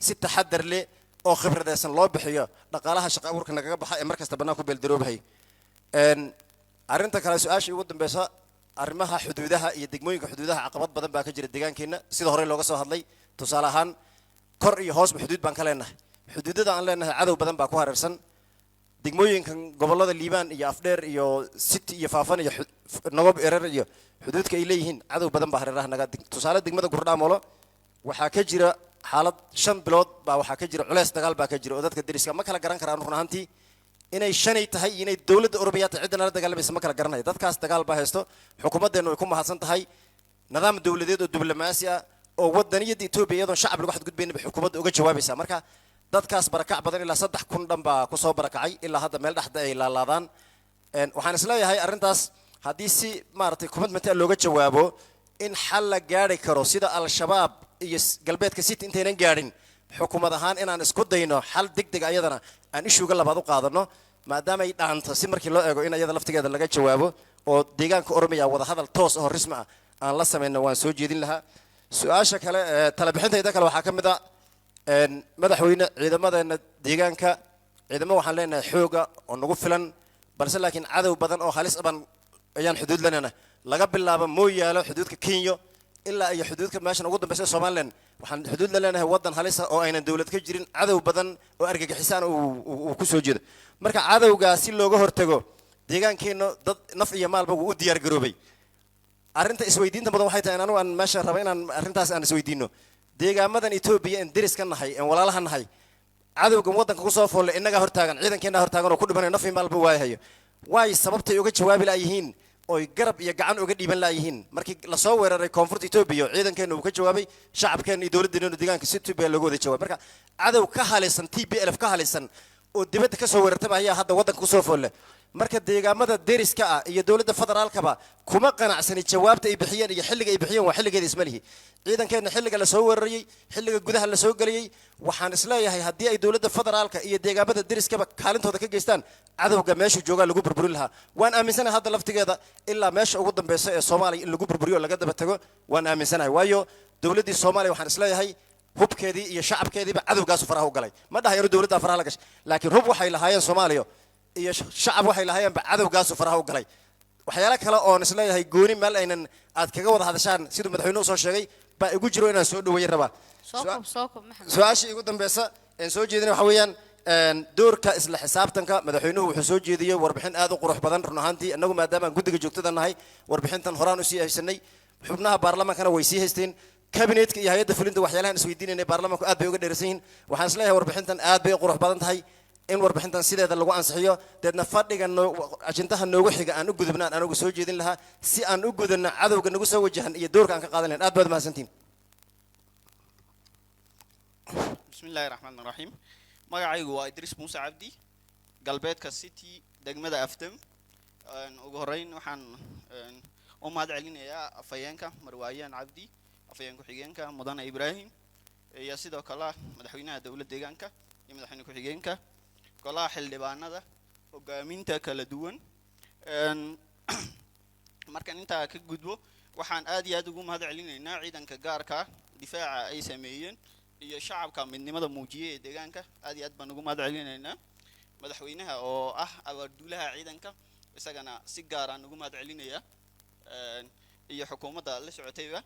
si taxadar leh oo khibradaysan loo bixiyo dhaqaalaha shaqo abuurka nagaga baxa ee markasta bannaan ku beeldaroobahay arrinta kale su-aashii ugu dambeysa arrimaha xuduudaha iyo degmooyinka xuduudaha caqabad badan baa ka jira deegaankeena sida hore looga soo hadlay tusaale ahaan kor iyo hoosba xuduud baan ka leenahay xuduudada aan leenahay cadow badan baa ku hareersan degmooyinkan gobollada liibaan iyo afdheer iyo city iyo faafan iyo nagob erer iyo xuduudka ay leeyihiin cadow badan baa hareeraha naga tusaale degmada gurdhaamolo waxaa ka jira xaalad 5 bilood baa waxaa ka jira culeys dagaal baa ka jira oo dadka deriska ma kala garan karaan run ahaantii inay shanay tahay inay dowladda Oromiyaadka cidna la dagaalamaysa ma kala garanayo dadkaas dagaal baa haysto xukuumaddeenu way ku mahadsan tahay nidaam dowladeed oo diblomaasi ah oo wadaniyada Itoobiya iyadoo shacab lagu xadgudbayna xukuumadda uga jawaabaysa marka dadkaas barakac badan ilaa 3,000 dhan baa ku soo barakacay ilaa hadda meel dhaxda ay laalaadaan waxaan isleeyahay arrintaas haddii si maaragtay commitment looga jawaabo in xal la gaari karo sida al-shabaab iyo galbeedka city intaynan gaarin xukuumad ahaan inaan isku dayno xal degdeg ayadana aan ishuuga labaad u qaadano maadaama ay dhaanto si markii loo eego in ayada laftigeeda laga jawaabo oo deegaanka Oromiya wada hadal toos oo rasmi ah aan la sameeyno waan soo jeedin lahaa su-aasha kale tala bixintayda kale waxaa ka mid ah madaxweyne ciidamadeena deegaanka ciidamo waxaan leenahay xooga oo nagu filan balse laakiin cadow badan oo halis aban ayaan xuduud leenahay laga bilaabo mooyaalo xuduudka Kenya ilaa iyo xuduudka meeshan ugu dambaysa Soomaaliland waxaan xuduud la leenahay wadan halis ah oo aynan dawlad ka jirin cadow badan oo argagixisaan uu ku soo jeedo marka cadowga si looga hortago deegaankeena dad naf iyo maalba uu u diyaar garoobay arrinta isweydiinta badan waxay tahay anigu aan meesha raba inaan arrintaas aan isweydiino deegaamadan Ethiopia in diris ka nahay in walaalaha nahay cadowgan wadanka ku soo foolay inaga hortaagan ciidankeena hortaagan oo ku dhibanay naf iyo maalba waayahayo way sababtay uga jawaabi laayihiin oy garab iyo gacan uga dhiiban laayihiin markii la soo weeraray koonfurta Ethiopia ciidankeena uu ka jawaabay shacabkeena iyo dawladdeena deegaanka si tuubay lagu wada jawaab marka cadow ka halisan TPLF ka halisan oo dibadda ka soo weerartay ayaa hadda wadanka ku soo foolay marka deegaamada deriska ah iyo dawladda federaalkaba kuma qanacsani jawaabta ay bixiyeen iyo xilliga ay bixiyeen waa xilligeeda ismalihi ciidankeena xilliga la soo weerarayay xilliga gudaha la soo galiyay waxaan isleeyahay haddii ay dawladda federaalka iyo deegaamada deriskaba kaalintooda ka geystaan cadowga meesha jooga lagu burburin lahaa waan aaminsanahay hadda laftigeeda ilaa meesha ugu dambaysa ee Soomaaliya in lagu burburiyo laga daba tago waan aaminsanahay waayo dawladdii Soomaaliya waxaan isleeyahay hubkeedii iyo shacabkeediiba cadowgaas faraha u galay ma dhahayo dawladda faraha la gashay laakiin hub waxay lahaayeen Soomaaliya iyo shacab waxay lahaayeen cadowgaas faraha u galay waxyaalo kale oo aan isleeyahay gooni meel aynan aad kaga wada hadashaan sidoo madaxweynuhu soo sheegay baa igu jiro inaan soo dhaweeyay rabaa su'aashii ugu dambaysa ee soo jeedinay waxa weeyaan doorka isla xisaabtanka madaxweynuhu wuxuu soo jeediyay warbixin aad u qurux badan run ahaantii anagu maadaama aan guddiga joogtada nahay warbixintan horaan u sii haysanay xubnaha baarlamaankana way sii haysteen kabineetka iyo hay'adda fulinta waxyaalahan isweydiinayna baarlamaanku aad bay uga dheeraysan yihiin waxaan isleeyahay warbixintan aad bay qurux badan tahay in warbixintan sideeda lagu ansixiyo deedna fadhiga ajintaha noogu xiga aan u gudubnaan anagu soo jeedin lahaa si aan u gudubno cadowga nagu soo wajahan iyo doorka aan ka qaadan lahayn aad baad mahadsantiin bismillaahi raxmaani raxiim magacaygu waa Idris Muuse Cabdi galbeedka city degmada Afdam ugu horeyn waxaan u mahad celinayaa afayeenka Marwaayaan Cabdi afayeen ku xigeenka Mudane Ibrahim iyo sidoo kale madaxweynaha dawladda deegaanka iyo madaxweyne ku xigeenka golaha xildhibaanada hogaaminta kala duwan markaan intaa ka gudbo waxaan aad iyo aad ugu mahad celinaynaa ciidanka gaarka difaaca ay sameeyeen iyo shacabka midnimada muujiyay ee deegaanka aad iyo aad baan ugu mahad celinaynaa madaxweynaha oo ah abaarduulaha ciidanka isagana si gaar ah ugu mahad celinayaa iyo xukuumadda la socotayba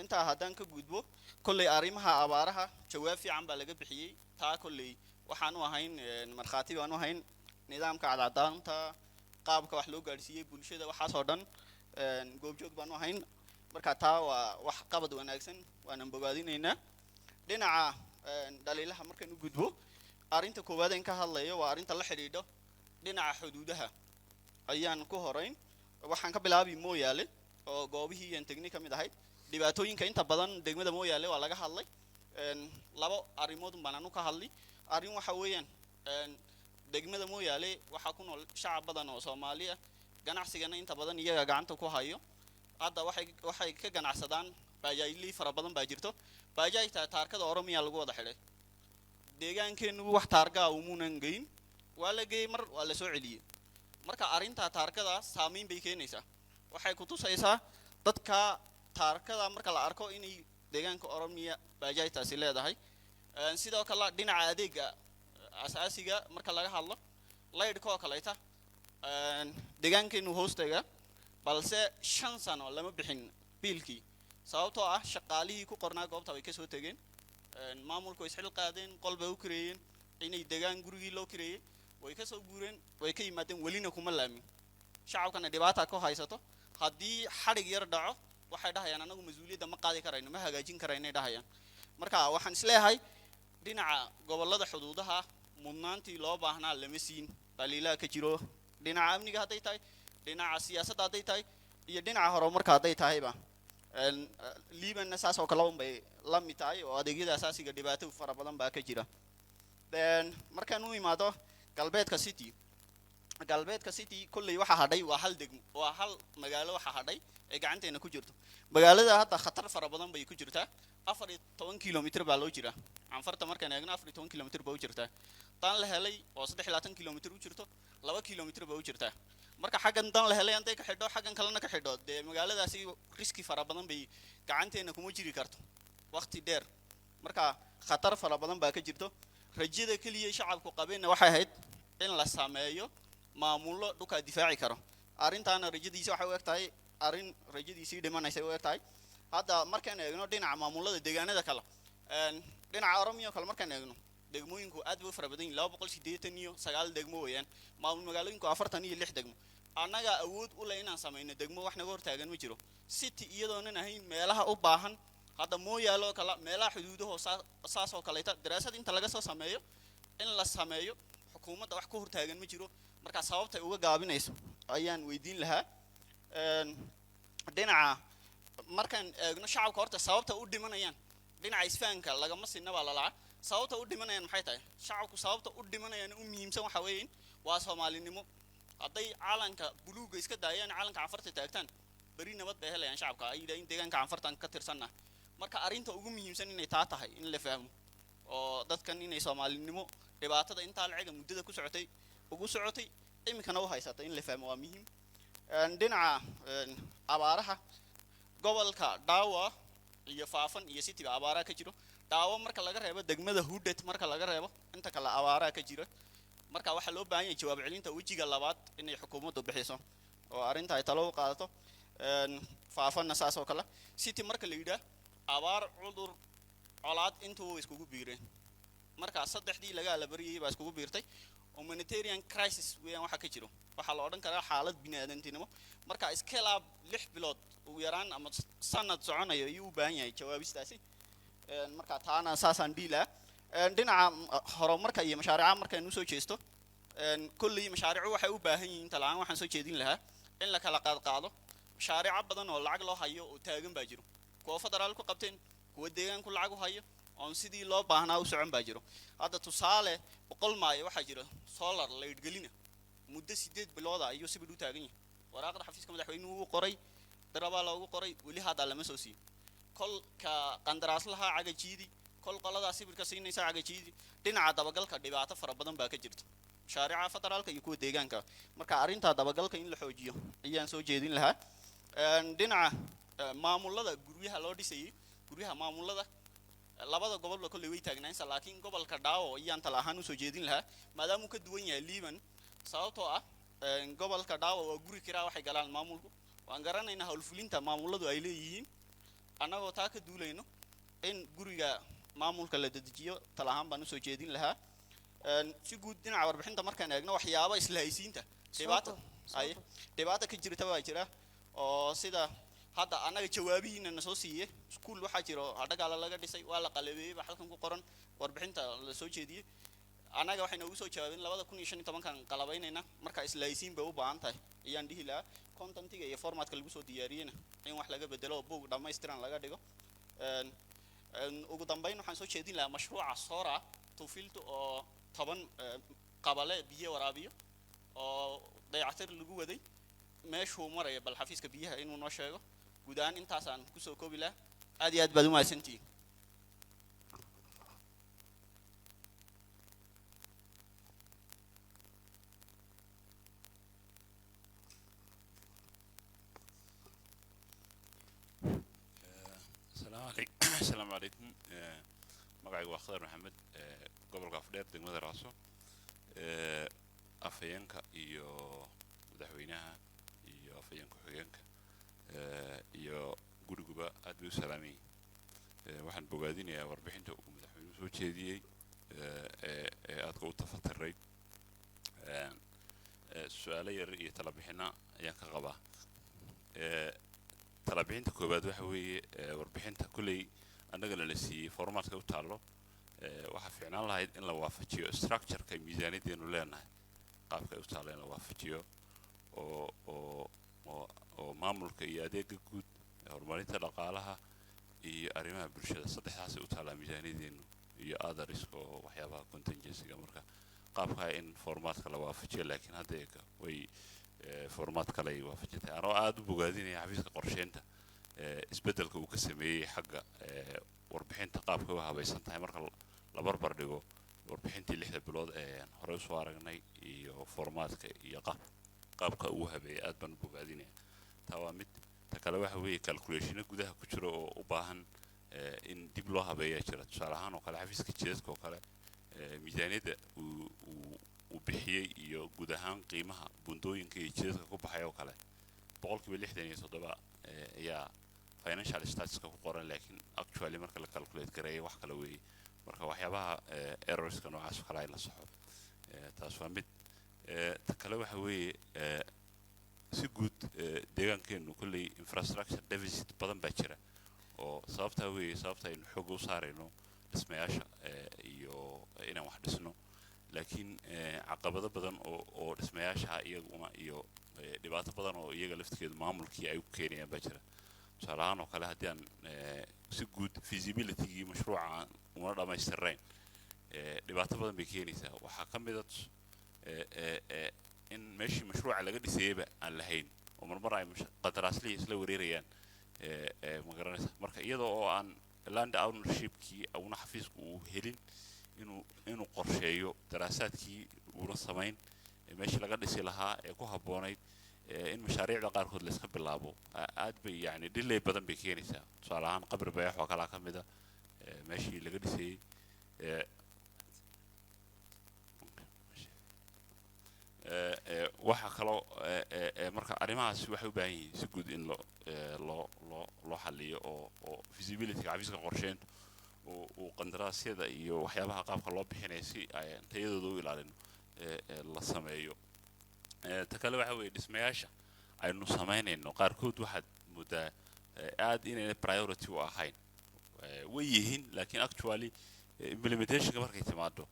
intaa haddaan ka gudbo kolley arrimaha abaaraha jawaab fiican baa laga bixiyay taa kolley waxaan u ahayn markhaati baan u ahayn nidaamka cadcadaanta qaabka wax loo gaarsiiyay bulshada waxaas oo dhan goobjoog baan u ahayn marka taa waa wax qabad wanaagsan waan bogaadinaynaa dhinaca dhaliilaha markaan u gudbo arrinta koowaad ee ka hadlayo waa arrinta la xiriidho dhinaca xuduudaha ayaan ku horeyn waxaan ka bilaabi Mooyaale oo goobihii aan tagnay kamid ahayd dhibaatooyinka inta badan degmada Mooyaale waa laga hadlay labo arrimood baan anu ka hadlay arrin waxa weeyaan degmada Mooyaale waxa ku nool shacab badan oo Soomaaliya ganacsigana inta badan iyaga gacanta ku hayo hadda waxay ka ganacsadaan bajaajli fara badan baa jirto bajaajta taarkada Oromiya lagu wada xidhay deegaankeenu wax taarga umuunan geyn waa la geey mar waa la soo celiyay marka arrinta taarkada saameyn bay keenaysaa waxay ku tusaysaa dadka taarkada marka la arko inay deegaanka Oromiya bajaajtaasi leedahay sidoo kale dhinaca adeega asaasiga marka laga hadlo laydhka oo kaleeta deegaankeenu hoostaga balse 5 sano lama bixin biilkii sababtoo ah shaqaalihii ku qornaa goobta way ka soo tageen maamulku way isxil qaadeen qolba u kireeyeen inay deegaan gurigii loo kireeyay way ka soo guureen way ka yimaadeen walina kuma laamin shacabkana dhibaata ku haysato haddii xarig yar dhaco waxay dhahayaan anagu mas'uuliyadda ma qaadi karayno ma hagaajin karayno dhahayaan marka waxaan isleeyahay dhinaca gobolada xuduudaha mudnaantii loo baahnaa lama siin dhaliilaa ka jiro dhinaca amniga hadday tahay dhinaca siyaasadda hadday tahay iyo dhinaca horumarka hadday tahayba liibanna saas oo kale bay la mid tahay oo adeegyada asaasiga dhibaato fara badan baa ka jira markaan u imaado galbeedka city kulley waxa hadhay waa hal degmo waa hal magaalo waxa hadhay ee gacanteena ku jirto magaalada hadda khatar fara badan bay ku jirtaa 14 kilomitir baa loo jiraa anfarta markaan eegno 14 kilomitir baa u jirtaa tan la helay oo 23 kilomitir u jirto 2 kilomitir baa u jirtaa marka xaggan tan la helay antay ka xidho xaggan kalena ka xidho de magaaladaasi riski fara badan bay gacanteena kuma jiri karto waqti dheer marka khatar fara badan baa ka jirto rajada kaliya shacabku qabeena waxay ahayd in la sameeyo maamulo dhulka difaaci karo arrintaana rajadiisa waxay u egtahay arrin rajadiisii dhimanaysa u egtahay hadda markaan eegno dhinaca maamulada deegaanada kale dhinaca oromiya kale markaan eegno degmooyinku aad bay u fara badan yihiin 289 degmo weeyaan maamul magaalooyinku 46 degmo annaga awood u leh inaan samayno degmo wax naga hortaagan ma jiro city iyadoonan ahayn meelaha u baahan hadda mooyaalo kala meelaha xuduudaha saas oo kaleeta daraasad inta laga soo sameeyo in la sameeyo xukuumadda wax ka hortaagan ma jiro marka sababta uga gaabinayso ayaan weydiin lahaa dhinaca markaan eegno shacabka horta sababta u dhimanayaan dhinaca isfahanka lagama sinaba lalaa sababta u dhimanayaan maxay tahay shacabku sababta u dhimanayaan u muhiimsan waxa weeyeen waa Soomaalinimo hadday caalanka buluuga iska daayaan caalanka cafarta taagtaan bari nabad bay helayaan shacabka ay yidhaaheen deegaanka cafartan ka tirsanna marka arrinta ugu muhiimsan inay taa tahay in la fahmo oo dadkan inay Soomaalinimo dhibaatada inta laciga muddada ku socotay ugu socotay imikana u haysata in la fahmo waa muhiim dhinaca abaaraha gobolka Daawa iyo Faafan iyo City abaaraha ka jiro Daawa marka laga reebo degmada Hudet marka laga reebo inta kale abaaraha ka jira marka waxa loo baahan yahay jawaab celinta wajiga labaad inay xukuumaddu bixiso oo arrinta ay talo u qaadato Faafan saas oo kale City marka la yiraahdo abaar cudur colaad intuu iskugu biireen marka saddexdii laga la bariyay baa iskugu biirtay humanitarian crisis weeyaan waxa ka jiro waxa la odhan karaa xaalad bini'aadantinimo marka scale up 6 bilood ugu yaraan ama sanad soconayo ayuu u baahan yahay jawaabistaasi marka taana saasaan dhiilaa dhinaca horumarka iyo mashaariica markaynu soo jeesto kulli mashaariicu waxay u baahan yihiin talaan waxaan soo jeedin lahaa in la kala qaado mashaariic badan oo lacag loo hayo oo taagan baa jiro kuwa federaal ku qabteen kuwa deegaanku lacag u hayo oo sidii loo baahnaa u socon baa jiro hadda tusaale 100 maayo waxa jira solar light gelina muddo 8 bilood ayuu si biduu taagan yahay waraaqda xafiiska madaxweynuhu uu qoray daraba loogu qoray wali hada lama soo siiyo kolka qandaraaslaha cagajiidi kol qolada sibirka siinaysa cagajiidi dhinaca dabagalka dhibaato fara badan baa ka jirta mashaariica federaalka iyo kuwa deegaanka marka arrinta dabagalka in la xoojiyo ayaan soo jeedin lahaa dhinaca maamulada guryaha loo dhisayay guryaha maamulada labada gobol la kulli way taagnaayeen laakiin gobolka Daawo ayaan tala ahaan u soo jeedin lahaa maadaama uu ka duwan yahay Liban sababtoo ah gobolka Daawo waa guri kiraa waxay galaan maamulku waan garanaynaa hawlfulinta maamuladu ay leeyihiin annagoo taa ka duulayno in guriga maamulka la dedejiyo tala ahaan baan u soo jeedin lahaa si guud dhinaca warbixinta markaan eegno waxyaabo isla haysiinta dhibaato ka jirta waa jira oo sida hadda annaga jawaabihiina na soo siiyay iskuul waxa jiro hadhagaala laga dhisay waa la qalabeeyay halkan ku qoran warbixinta la soo jeediyay annaga waxayna ugu soo jawaabeen 2015 kan qalabaynayna marka isla haysiin bay u baahan tahay ayaan dhihi lahaa contentiga iyo formatka lagu soo diyaariyayna in wax laga bedelo buug dhammaystiran laga dhigo ugu dambeyn waxaan soo jeedin lahaa mashruuca Sora Tufilto oo 10 qabale biyo waraabiyo oo dayactir lagu waday meeshuu maraya bal xafiiska biyaha inuu noo sheego guudaan intaasaan ku soo koobi lahaa aad iyo aad baad u mahadsantihiin السلام عليكم مقعي واخضر محمد قبل قفدير دقمة راسو أفينك إيو مدحوينها إيو أفينك وحينك إيو قرقبا أدبو سلامي waxaan bogaadinayaa warbixinta uu madaxweynuhu soo jeediyey aadka u tafatirray su'aalo yar iyo talabixina ayaan ka qabaa talabixinta koowaad waxa weeye warbixinta kulley annagana la siiyey formatka u taallo waxaa fiicnaan lahayd in la waafajiyo structureka miisaaniyaddeenu leenahay qaabka ay u taallo in la waafajiyo oo maamulka iyo adeega guud horumarinta dhaqaalaha iyo arrimaha bulshada saddexdaasay u taallaa miisaaniyaddeenu iyo otheriska oo waxyaabaha contingencyga marka qaabkaa in formatka la waafajiyo laakiin hadda eega way formaat kale ay waafajintahay anoo aada u bogaadinaya xafiiska qorsheynta isbeddelka uu ka sameeyey xagga warbixinta qaabka u habaysan tahay marka la barbar dhigo warbixintii 6 bilood ee hore u soo aragnay iyo formatka iyo qaabka uu habeeyay aad baan u bogaadinaya taa waa mid ta kale waxa weeye calculationna gudaha ku jiro oo u baahan in dib loo habeeyaa jira tusaale ahaan oo kale xafiiska jidadka oo kale miisaaniyadda uu bixiyey iyo guud ahaan qiimaha bundooyinka iyo jidadka ku baxay oo kale 67% ayaa financial statuska ku qoran laakiin actually marka la calculate gareeyo wax kale weeye marka waxyaabaha errorska noocaas oo kale in la saxo taas waa mid ta kale waxa weeye si guud deegaankeenu kolley infrastructure deficit badan baa jira oo sababtaa weeye sababta aynu xoog u saarayno dhismayaasha iyo inaan wax dhisno laakiin caqabado badan oo dhismayaasha iyaguna iyo dhibaato badan oo iyaga laftigeedu maamulkii ay ku keenayaan baa jira tusaale ahaan oo kale haddii aan si guud feasibilitygii mashruuca una dhammaystirnayn dhibaato badan bay keenaysaa waxaa ka mid a in meeshii mashruuca laga dhisayeyba aan lahayn oo marmar ay qandaraaslihii isla wareerayaan ma garanaysa marka iyadoo oo aan land ownershipkii una xafiisku uu helin inuu qorsheeyo daraasaadkii uuna samayn meeshii laga dhisi lahaa ee ku habboonayd in mashaariicda qaarkood la iska bilaabo aad bay yani delay badan bay keenaysaa tusaale ahaan qabri bayax oo kalaa ka mid a meeshii laga dhisayey waxa kaloo marka arrimahaas waxay u baahan yihiin si guud in loo xalliyo oo feasibilityga xafiiska qorsheyntu uu qandaraasyada iyo waxyaabaha qaabka loo bixinaya si ay tayadooda u ilaalino la sameeyo ta kale waxa weeye dhismayaasha aynu samaynayno qaarkood waxaad moodaa aad inayna priority u ahayn way yihiin laakiin actually implementationka markay timaado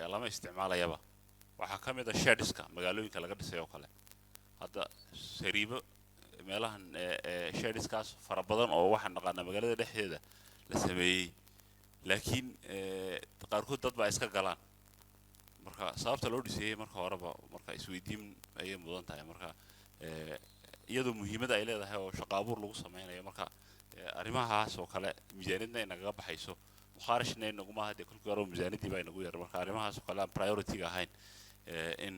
lama isticmaalayaba waxaa ka mid a shediska magaalooyinka laga dhisay oo kale hadda sariibo meelahan shediskaas fara badan oo waxaan naqaanaa magaalada dhexdeeda la sameeyey laakiin qaarkood dad baa iska galaan marka sababta loo dhiseeyey marka horeba marka isweydiin ayay mudan tahay marka iyadoo muhiimada ay leedahay oo shaqo abuur lagu sameynayo marka arrimahaas oo kale miisaaniyadna inagaga baxayso mukhaarashna inaguma hadee kolkii hore miisaaniyadii baa inagu yar marka arrimahaas oo kale aan priority-ga ahayn in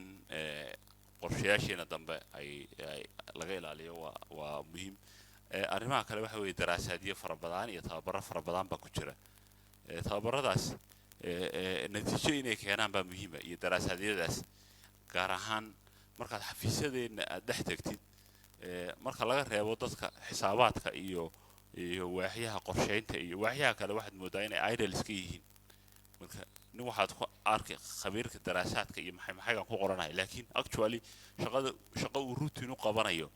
qorshayaasheena dambe ay laga ilaaliyo waa muhiim arrimaha kale waxa weeye daraasaadyo fara badan iyo tababaro fara badan baa ku jira tababaradaas natiijo inay keenaan baa muhiima iyo daraasadyadaas gaar ahaan markaad xafiisyadeena aad dhex tegtid marka laga reebo dadka xisaabaadka iyo waaxyaha qorsheynta iyo waaxyaha kale waxaad moodaa inay idle iska yihiin marka nin waxaad ku arkay khabiirka daraasaadka iyo maxaygan ku qoranahay laakiin actually shaqo uu routine u qabanayo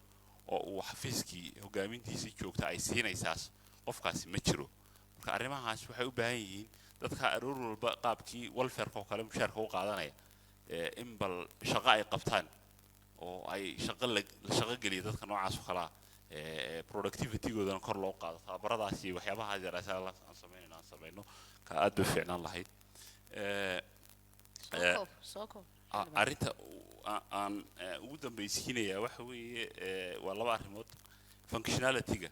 oo uu xafiiskii hogaamintiisii joogta ay siinaysaas qofkaasi ma jiro marka arrimahaas waxay u baahan yihiin dadka aroor walba qaabkii welfareka oo kale mushaarka u qaadanaya in bal shaqo ay qabtaan oo ay shaqo geliya dadka noocaas oo kalea productivitygoodana kor loo qaado tababaradaas iyo waxyaabaha daraasaad aan samayno ka aad bay fiicnaan lahayd arrinta aan ugu dambaysiinaya waxa weeye waa laba arrimood functionalityga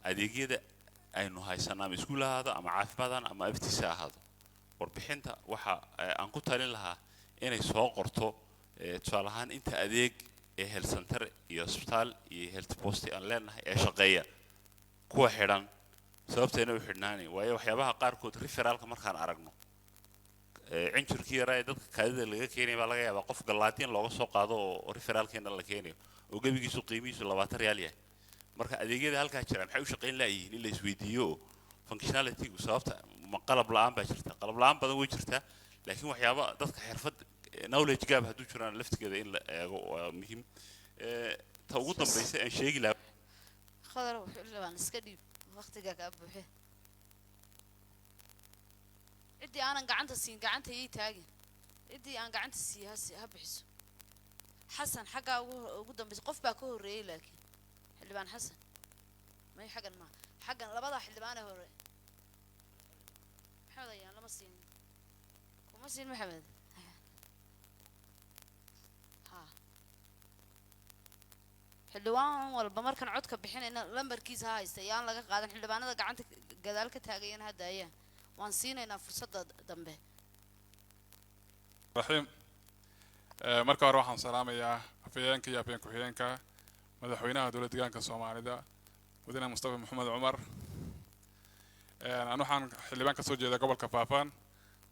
adeegyada aynu haysano ama iskuul ahaado ama caafimaadaan ama aftisa ahaado warbixinta waxa aan ku talin lahaa inay soo qorto tusaale ahaan inta adeeg ee health center iyo hospital iyo health post aan leenahay ee shaqeeya kuwa xidhan sababteena u xidhnaanay waayo waxyaabaha qaarkood referaalka markaan aragno cinjirkii yaraa ee dadka kaadida laga keenaya baa laga yaabaa qof gallaatiin looga soo qaado oo referaalkeena la keenayo oo gebigiisu qiimihiisu 20 riyaal yahay marka adeegyada halkaa jira maxay u shaqayn laayihiin in la isweydiiyo functionalitygu sababta ma qalab la'aan baa jirta qalab la'aan badan way jirtaa laakiin waxyaaba dadka xirfad knowledge gap hadduu jiraan laftigeeda in la eego waa muhiim ta ugu dambaysa aan sheegi lahaa khadar wuxuu rabaan iska dhiib waqtiga ka buuxe cidii aanan gacanta siin gacanta ii taagin cidii aan gacanta sii ha bixiso xasan xagga ugu dambaysa qof baa ka horeeyay laakiin xildhibaan xasan may xaggan ma xaggan labada xildhibaan ee hore maxamed ayaan lama siin kuma siin maxamed xildhibaan walba markan codka bixinayna lambarkiisa ha haysta yaan laga qaadan xildhibaanada gacanta gadaal ka taagayana hadda ayaan waan siinaynaa fursadda dambe raxiim marka hore waxaan salaamayaa afhayeenka iyo afhayeen ku-xigeenka madaxweynaha dowladda deegaanka soomaalida mudane mustafa maxamed cumar aan waxaan xildhibaan ka soo jeeda gobolka faafaan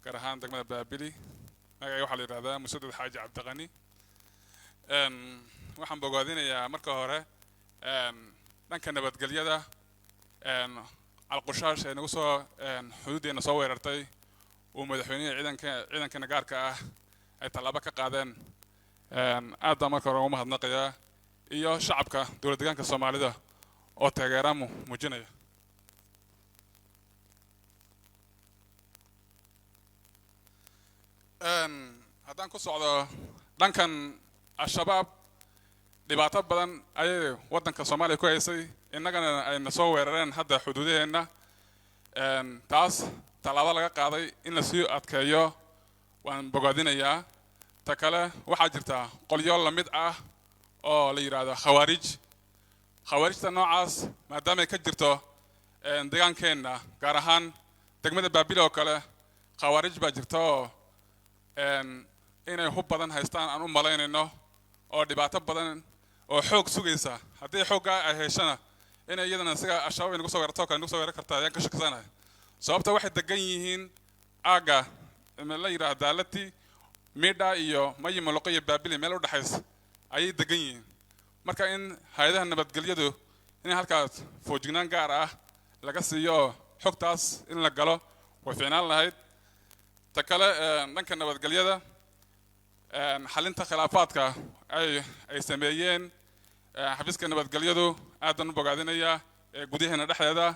gaar ahaan degmada baabili magacay waxaa la yidhahdaa musadad xaaji cabdiqani waxaan bogaadinayaa marka hore dhanka nabadgelyada alqushaasha ee nagu soo xuduuddeena soo weerartay uu madaxweynaha ciidankeena gaarka ah ay tallaabo ka qaadeen aad baan marka hore ugu mahadnaqayaa iyo shacabka dowlad deegaanka soomaalida oo taageera muujinaya haddaan ku socdo dhankan al-shabaab dhibaato badan ayay waddanka soomaaliya ku haysay innagana ayna soo weerareen hadda xuduudaheenna taas tallaabo laga qaaday in la sii adkeeyo waan bogaadinayaa ta kale waxaa jirta qolyo la mid ah oo la yidhaahdo khawaarijta noocaas maadaamay ka jirto deegaankeenna gaar ahaan degmada baabile oo kale khawaarij baa jirta oo inay hub badan haystaan aan u malaynayno oo dhibaato badan oo xoog sugaysa haddii xooggaa ay heshana inay iyadana siga al-shabaab inagu soo weerarto kale inagu soo weerar kartaa ayaan ka shakisanahay sababta waxay degan yihiin aagga la yidhaahdo daalati midha iyo mayi moloqo iyo baabile meel u dhexaysa ayay degan yihiin marka in hay-adaha nabadgelyadu in halkaas foojignaan gaar ah laga siiyo xogtaas in la galo way fiicnaan lahayd ta kale dhanka nabadgelyada xalinta khilaafaadka ay sameeyeen xafiiska nabadgelyadu aadan u bogaadinayaa gudaheena dhexdeeda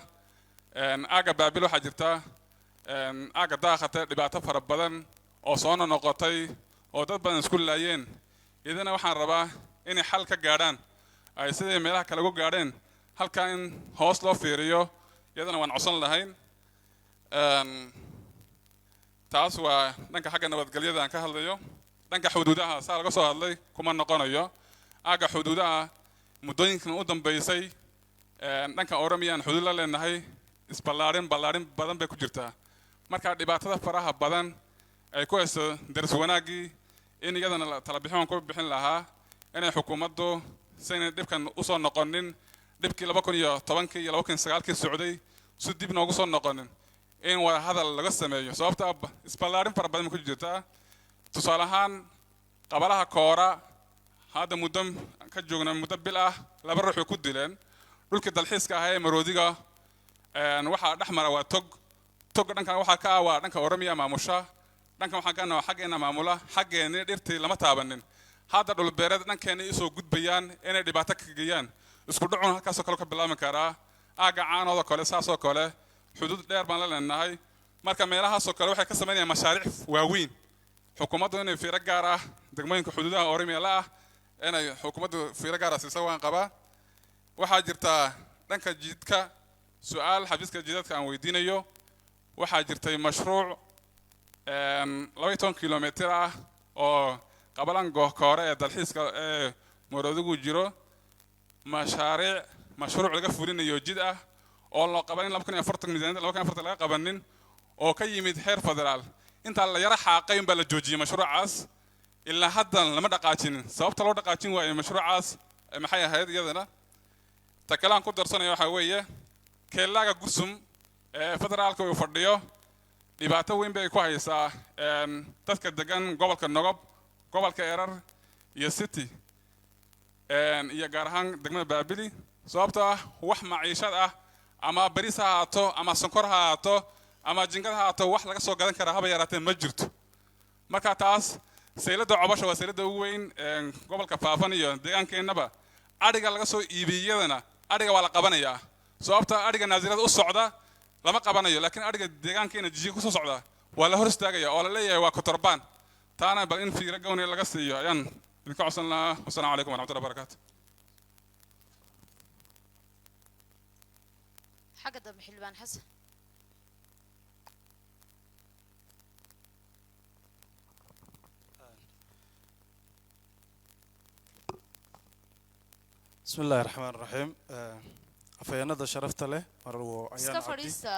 aagga baabil waxaa jirta aagga daaqate dhibaato fara badan oo soo noqotay oo dad badan isku laayeen idana waxaan rabaa inay xal ka gaadhaan ay sidii meelaha kale ugu gaadheen halkaa in hoos loo fiiriyo iyadana waan codsan lahayn taas waa dhanka xagga nabadgelyada aan ka hadlayo dhanka xuduudaha saa laga soo hadlay kuma noqonayo aagga xuduudaha muddooyinkan u dambeysay dhanka oromiya aan xuduud la leenahay ballaarin badan bay ku jirtaa marka dhibaatada faraha badan ay ku hayso daris wanaaggii in iyadana talabixin ku bixin lahaa inay xukuumaddu sayna dhibkan usoo noqonin dhibkii 2010 iyo 2009 socday si dib noogu soo noqonin in wada hadal laga sameeyo sababta isballaarin fara badan ku jirtaa tusaale ahaan qabalaha koora hadda muddo ka joogna muddo bil ah 2 ruux ku dileen dhulkii dalxiiska ahaa ee maroodiga waxaa dhex mara waa tog dhankan waxaa ka ah waa dhanka oromiya maamusha dhankan waxaan ka nahay xaggeena maamula xaggeena dhirtii lama taabanin hadda dhulbeereed dhankeena isoo gudbayaan inay dhibaato ka geeyaan isku dhacun halkaasoo kale ka bilaabi karaa aagga caanooda kale saasoo kale xuduud dheer baan la leenahay marka meelahaasoo kale waxay ka samaynayaan mashaariic waaweyn xukuumaddu inay fiiro gaar ah degmooyinka xuduudaha oromiya la ah inay xukuumaddu fiiro gaar ah siiso waan qabaa waxaa jirtaa dhanka jidka su-aal xafiiska jidadka aan weydiinayo waxaa jirtay mashruuc 12 kilomitir ah oo qabalan koore ee dalxiiska ee maroodigu jiro mashruuc laga fulinayo jid ah oo loo qabanin 2040 miisaaniyadda 2040 laga qabanin oo ka yimid heer federaal inta la yara xaaqay baa la joojiyay mashruucaas ilaa haddan lama dhaqaajinin sababta loo dhaqaajin waayo mashruucaas maxay ahayd iyadana ta kale aan ku darsanayo waxaa weeye keelaaga gusum ee federaalka uu fadhiyo dhibaato weyn bay ku haysaa dadka degan gobolka nogob gobolka erar iyo city iyo gaar ahaan degmada baabili sababtoo ah wax maciishad ah ama bariis ha ahaato ama sonkor ha ahaato ama jingad ha ahaato wax laga soo gadan karaa haba yaraatee ma jirto marka taas sayladda cobasha waa sayladda ugu weyn gobolka faafan iyo deegaankeenaba adhiga laga soo iibiyadana adhiga waa la qabanayaa sababta adhiga naasirada u socda lama qabanayo laakiin adhiga deegaankeena jijiga kusoo socda waa la hor istaagaya oo la leeyahay waa kotorbaan taana bal in fiiro gowni laga siiyo ayaan idinka codsan lahaa wasalaamu calaykum waraxmatullahi wabarakaatu xagga dambe xildhibaan xasan بسم الله الرحمن الرحيم afayeenada sharafta leh marwo ayaan iska fadhiista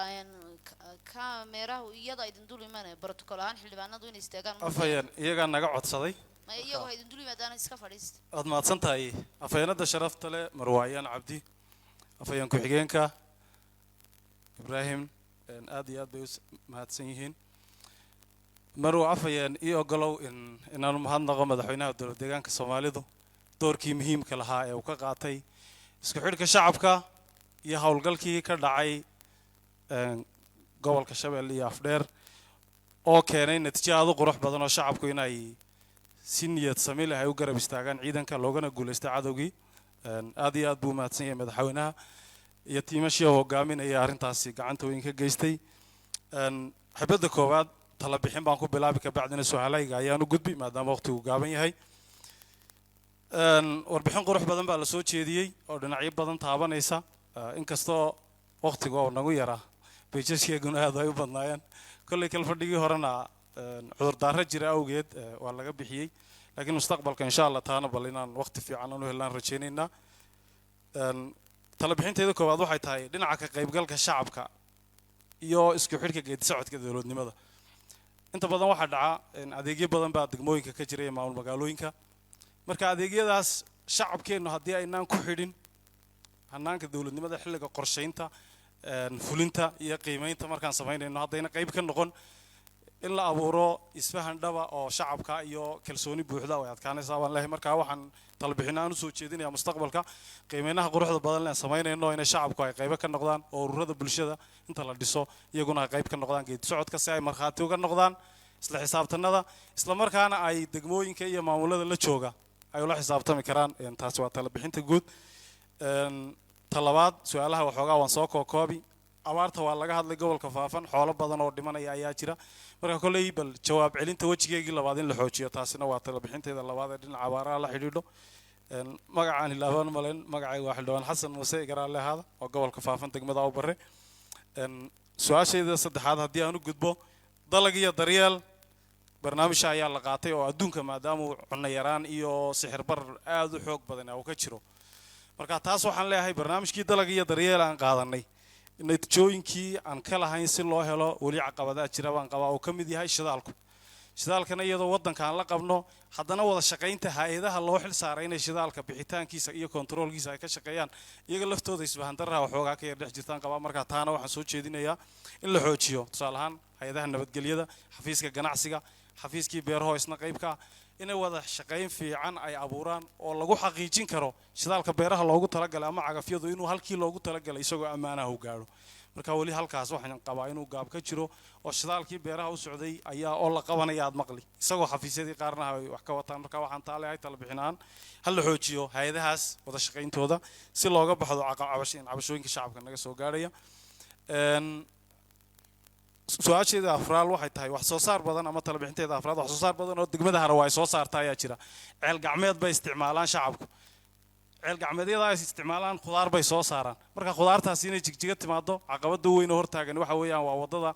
kaamerahu iyada idin dul imanay protocol ahaan xildhibaanadu inay istaagaan afayeen iyaga naga codsaday ma iyagu idin dul imaadaan iska fadhiista aad mahadsan tahay afayeenada sharafta leh marwo ayaan cabdi afayeen ku-xigeenka ibraahim aad iyo aad bay u mahadsan yihiin marwo afayeen ii ogolow inaanu mahadnaqo madaxweynaha dowlad deegaanka soomaalidu doorkii muhiimka lahaa ee uu ka qaatay isku xidhka shacabka iyo howlgalkii ka dhacay gobolka shabeelle iyo afdheer oo keenay natiijo aad u qurux badan oo shacabku inay si niyad sami leh ay u garab istaagaan ciidanka loogana guulaystay cadowgii aad iyo aad buu mahadsan yahay madaxweynaha iyo tiimashii oo hogaaminaya arrintaasi gacanta weyn ka geystay xibadda koowaad tala bixin baan ku bilaabi kabacdina su-aalayga ayaan u gudbi maadaama waqtigu gaaban yahay warbixin qurux badan baa la soo jeediyey oo dhinacyo badan taabanaysa inkastoo waqtiga oo nagu yaraa beejaskeeguna aad ay u badnaayeen kolley kal fadhigii horena cudurdaaro jira awgeed waa laga bixiyey laakiin mustaqbalka insha allah taana bal inaan waqti fiican u helaan rajaynaynaa tala bixinteeda koowaad waxay tahay dhinaca ka qaybgalka shacabka iyo isku xidhka geedi socodka dowladnimada inta badan waxaa dhaca adeegyo badan baa degmooyinka ka jira iyo maamul magaalooyinka marka adeegyadaas shacabkeennu haddii aynaan ku xidhin hanaanka dowladnimada xilliga qorshaynta fulinta iyo qiimeynta markaan samaynayno haddayna qayb ka noqon in la abuuro isfahan dhaba oo shacabka iyo kalsooni buuxda way adkaanaysaa baan leeyahay markaa waxaan talabixin aan usoo jeedinayaa mustaqbalka qiimeynaha quruxda badan leen samaynayno inay shacabku ay qaybo ka noqdaan oo ururada bulshada inta la dhiso iyaguna ay qayb ka noqdaan geedi socodka si ay markhaati uga noqdaan isla xisaabtanada isla markaana ay degmooyinka iyo maamulada la jooga ay ula xisaabtami karaan taasi waa talabixinta guud talabaad su-aalaha waxoogaa waan soo kookoobi abaarta waa laga hadlay gobolka faafan xoolo badan oo dhimanaya ayaa jira marka kolley bal jawaab celinta wejigeygii labaad in la xoojiyo taasina waa talabixinteeda labaad ee dhinaca abaaraha la xidhiidho magacaan hilaabaan malen magacayga waa xildhibaan xasan muuse igaraale ahaada oo gobolka faafan degmada u bare su-aashayda saddexaad haddii aan u gudbo dalag iyo daryeel barnaamijka ayaa la qaatay oo adduunka maadaama cunno yaraan iyo sixir barar aad u xoog badan uu ka jiro marka taas waxaan leeyahay barnaamijkii dalag iyo daryeel aan qaadanay natiijooyinkii aan ka lahayn si loo helo weli caqabadaha jira baan qabaa oo ka mid yahay shidaalkana iyadoo waddanka aan la qabno haddana wada shaqaynta hay-adaha loo xil saaray inay shidaalka bixitaankiisa iyo kontaroolkiisa ay ka shaqeeyaan iyaga laftooda isbahantaraha waxoogaa ka yar dhex jirtaan qabaa marka taana waxaan soo jeedinayaa in la xoojiyo tusaale ahaan hay-adaha nabadgelyada xafiiska ganacsiga xafiiskii beeraho isna qaybka inay wada shaqayn fiican ay abuuraan oo lagu xaqiijin karo shidaalka beeraha loogu talagalay ama cagafyadu inuu halkii loogu talagalay isagoo ammaanaha u gaadho marka weli halkaas waxaan qabaa inuu gaab ka jiro oo shidaalkii beeraha u socday ayaa oo la qabanaya aad maqli isagoo xafiisyadii qaarna ay wax ka wataan marka waxaan taaleehay talabixinaan hal la xoojiyo hay-adahaas wada shaqayntooda si looga baxdo cabashooyinka shacabka naga soo gaadhaya su-aasheeda afraal waxay tahay wax soo saar badan ama talabixinteeda afraad wax soo saar badan oo degmada harawa ay soo saarta ayaa jira ceel gacmeed bay isticmaalaan shacabku ceel gacmeedyada ay isticmaalaan khudaar bay soo saaraan marka khudaartaasi inay jigjiga timaado caqabada weyn oo hortaagan waxa weeyaan waa wadada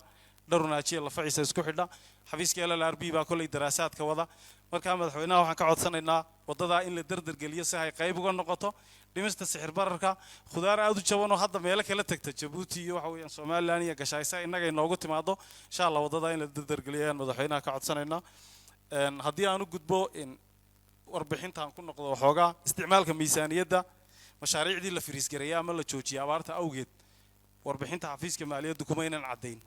dharunaajiya lafaciisa isku xidha xafiiska LLRB baa kolley daraasaadka wada marka madaxweynaha waxaan ka codsanaynaa wadada in la dardargeliyo si ay qayb uga noqoto dhimista sixir bararka khudaar aad u jaban oo hadda meelo kala tagta Djibouti iyo waxa weeyaan Soomaaliland iyo Gashaysa inaga inoogu timaado insha Allah wadada in la dardargeliyo ayaan madaxweynaha ka codsanaynaa haddii aan u gudbo in warbixintaan ku noqdo waxoogaa isticmaalka miisaaniyadda mashaariicdii la firiisgareeyay ama la joojiyay abaarta awgeed warbixinta xafiiska maaliyadda kuma inaan caddayn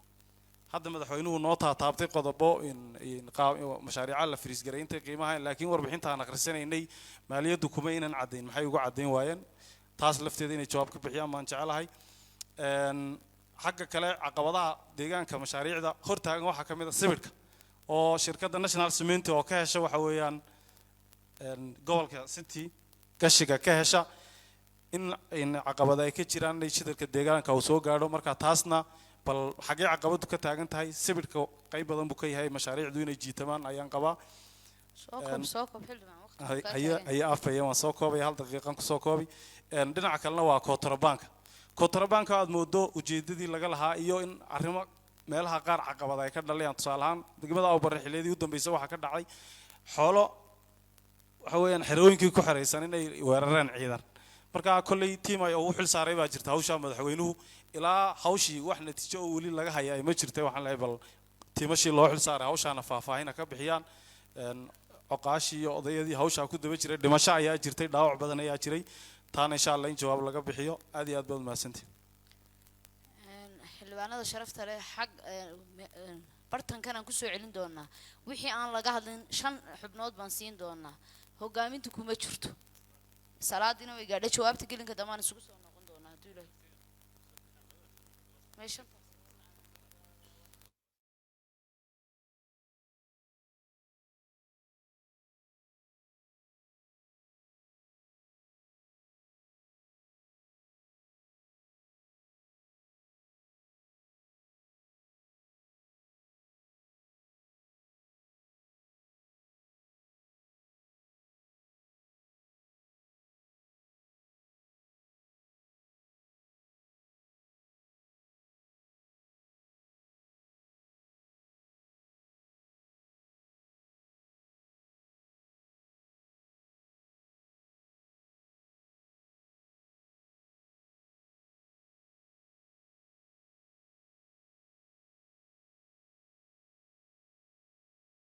hadda madaxweynuhu noo taataabtay qodobo in mashaariica la firiisgareeyay intay qiimaha laakiin warbixintaan akhrisanaynay maaliyaddu kuma inaan caddayn maxay ugu caddayn waayeen taas lafteeda inay jawaab ka bixiyaan baan jecelahay xagga kale caqabadaha deegaanka mashaariicda hortaagan waxaa ka mid ah sibirka oo shirkadda National Cement oo ka hesha waxa weeyaan gobolka city gashiga ka hesha in caqabada ay ka jiraan inay shidalka deegaanka uu soo gaadho marka taasna bal xagee caqabadu ka taagan tahay sibirka qayb badan buu ka yahay mashaariicdu inay jiitamaan ayaan qabaa ayaa afaya waan soo koobay hal daqiiqan ku soo koobi dhinaca kalena waa kootorabaanka aad moodo ujeedadii laga lahaa iyo in arrimo meelaha qaar caqabada ay ka dhalayaan tusaale ahaan degmada Awbar xilliyeedii u dambeysay waxa ka dhacay xoolo waxa weeyaan xerooyinkii ku xareysan inay weerareen ciidan marka kolley tiim ay ugu xil saaray baa jirta hawsha madaxweynuhu ilaa hawshii wax natiijo oo weli laga hayay ma jirtay waxaan leeyahay bal tiimashii loo xil saaray hawshaana faahfaahin ka bixiyaan oqaashii iyo odayadii hawsha ku daba jiray dhimasho ayaa jirtay dhaawac badan ayaa jiray taana insha Allah in jawaab laga bixiyo aad iyo aad baad mahadsantihiin xildhibaanada sharafta leh xaq bartankan aan ku soo celin doonaa wixii aan laga hadlin 5 xubnood baan siin doonaa hogaamintu kuma jirto salaadina way gaadhay jawaabta gelinka dhammaan isugu soo noqon doonaa haduu ilaahay meeshan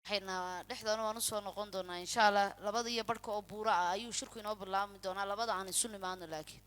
waxayna dhexdoona waan usoo noqon doonaa insha allah labada iyo barhka oo buura ah ayuu shirku inoo bilaabmi doonaa labada aan isu nimaadno laakiin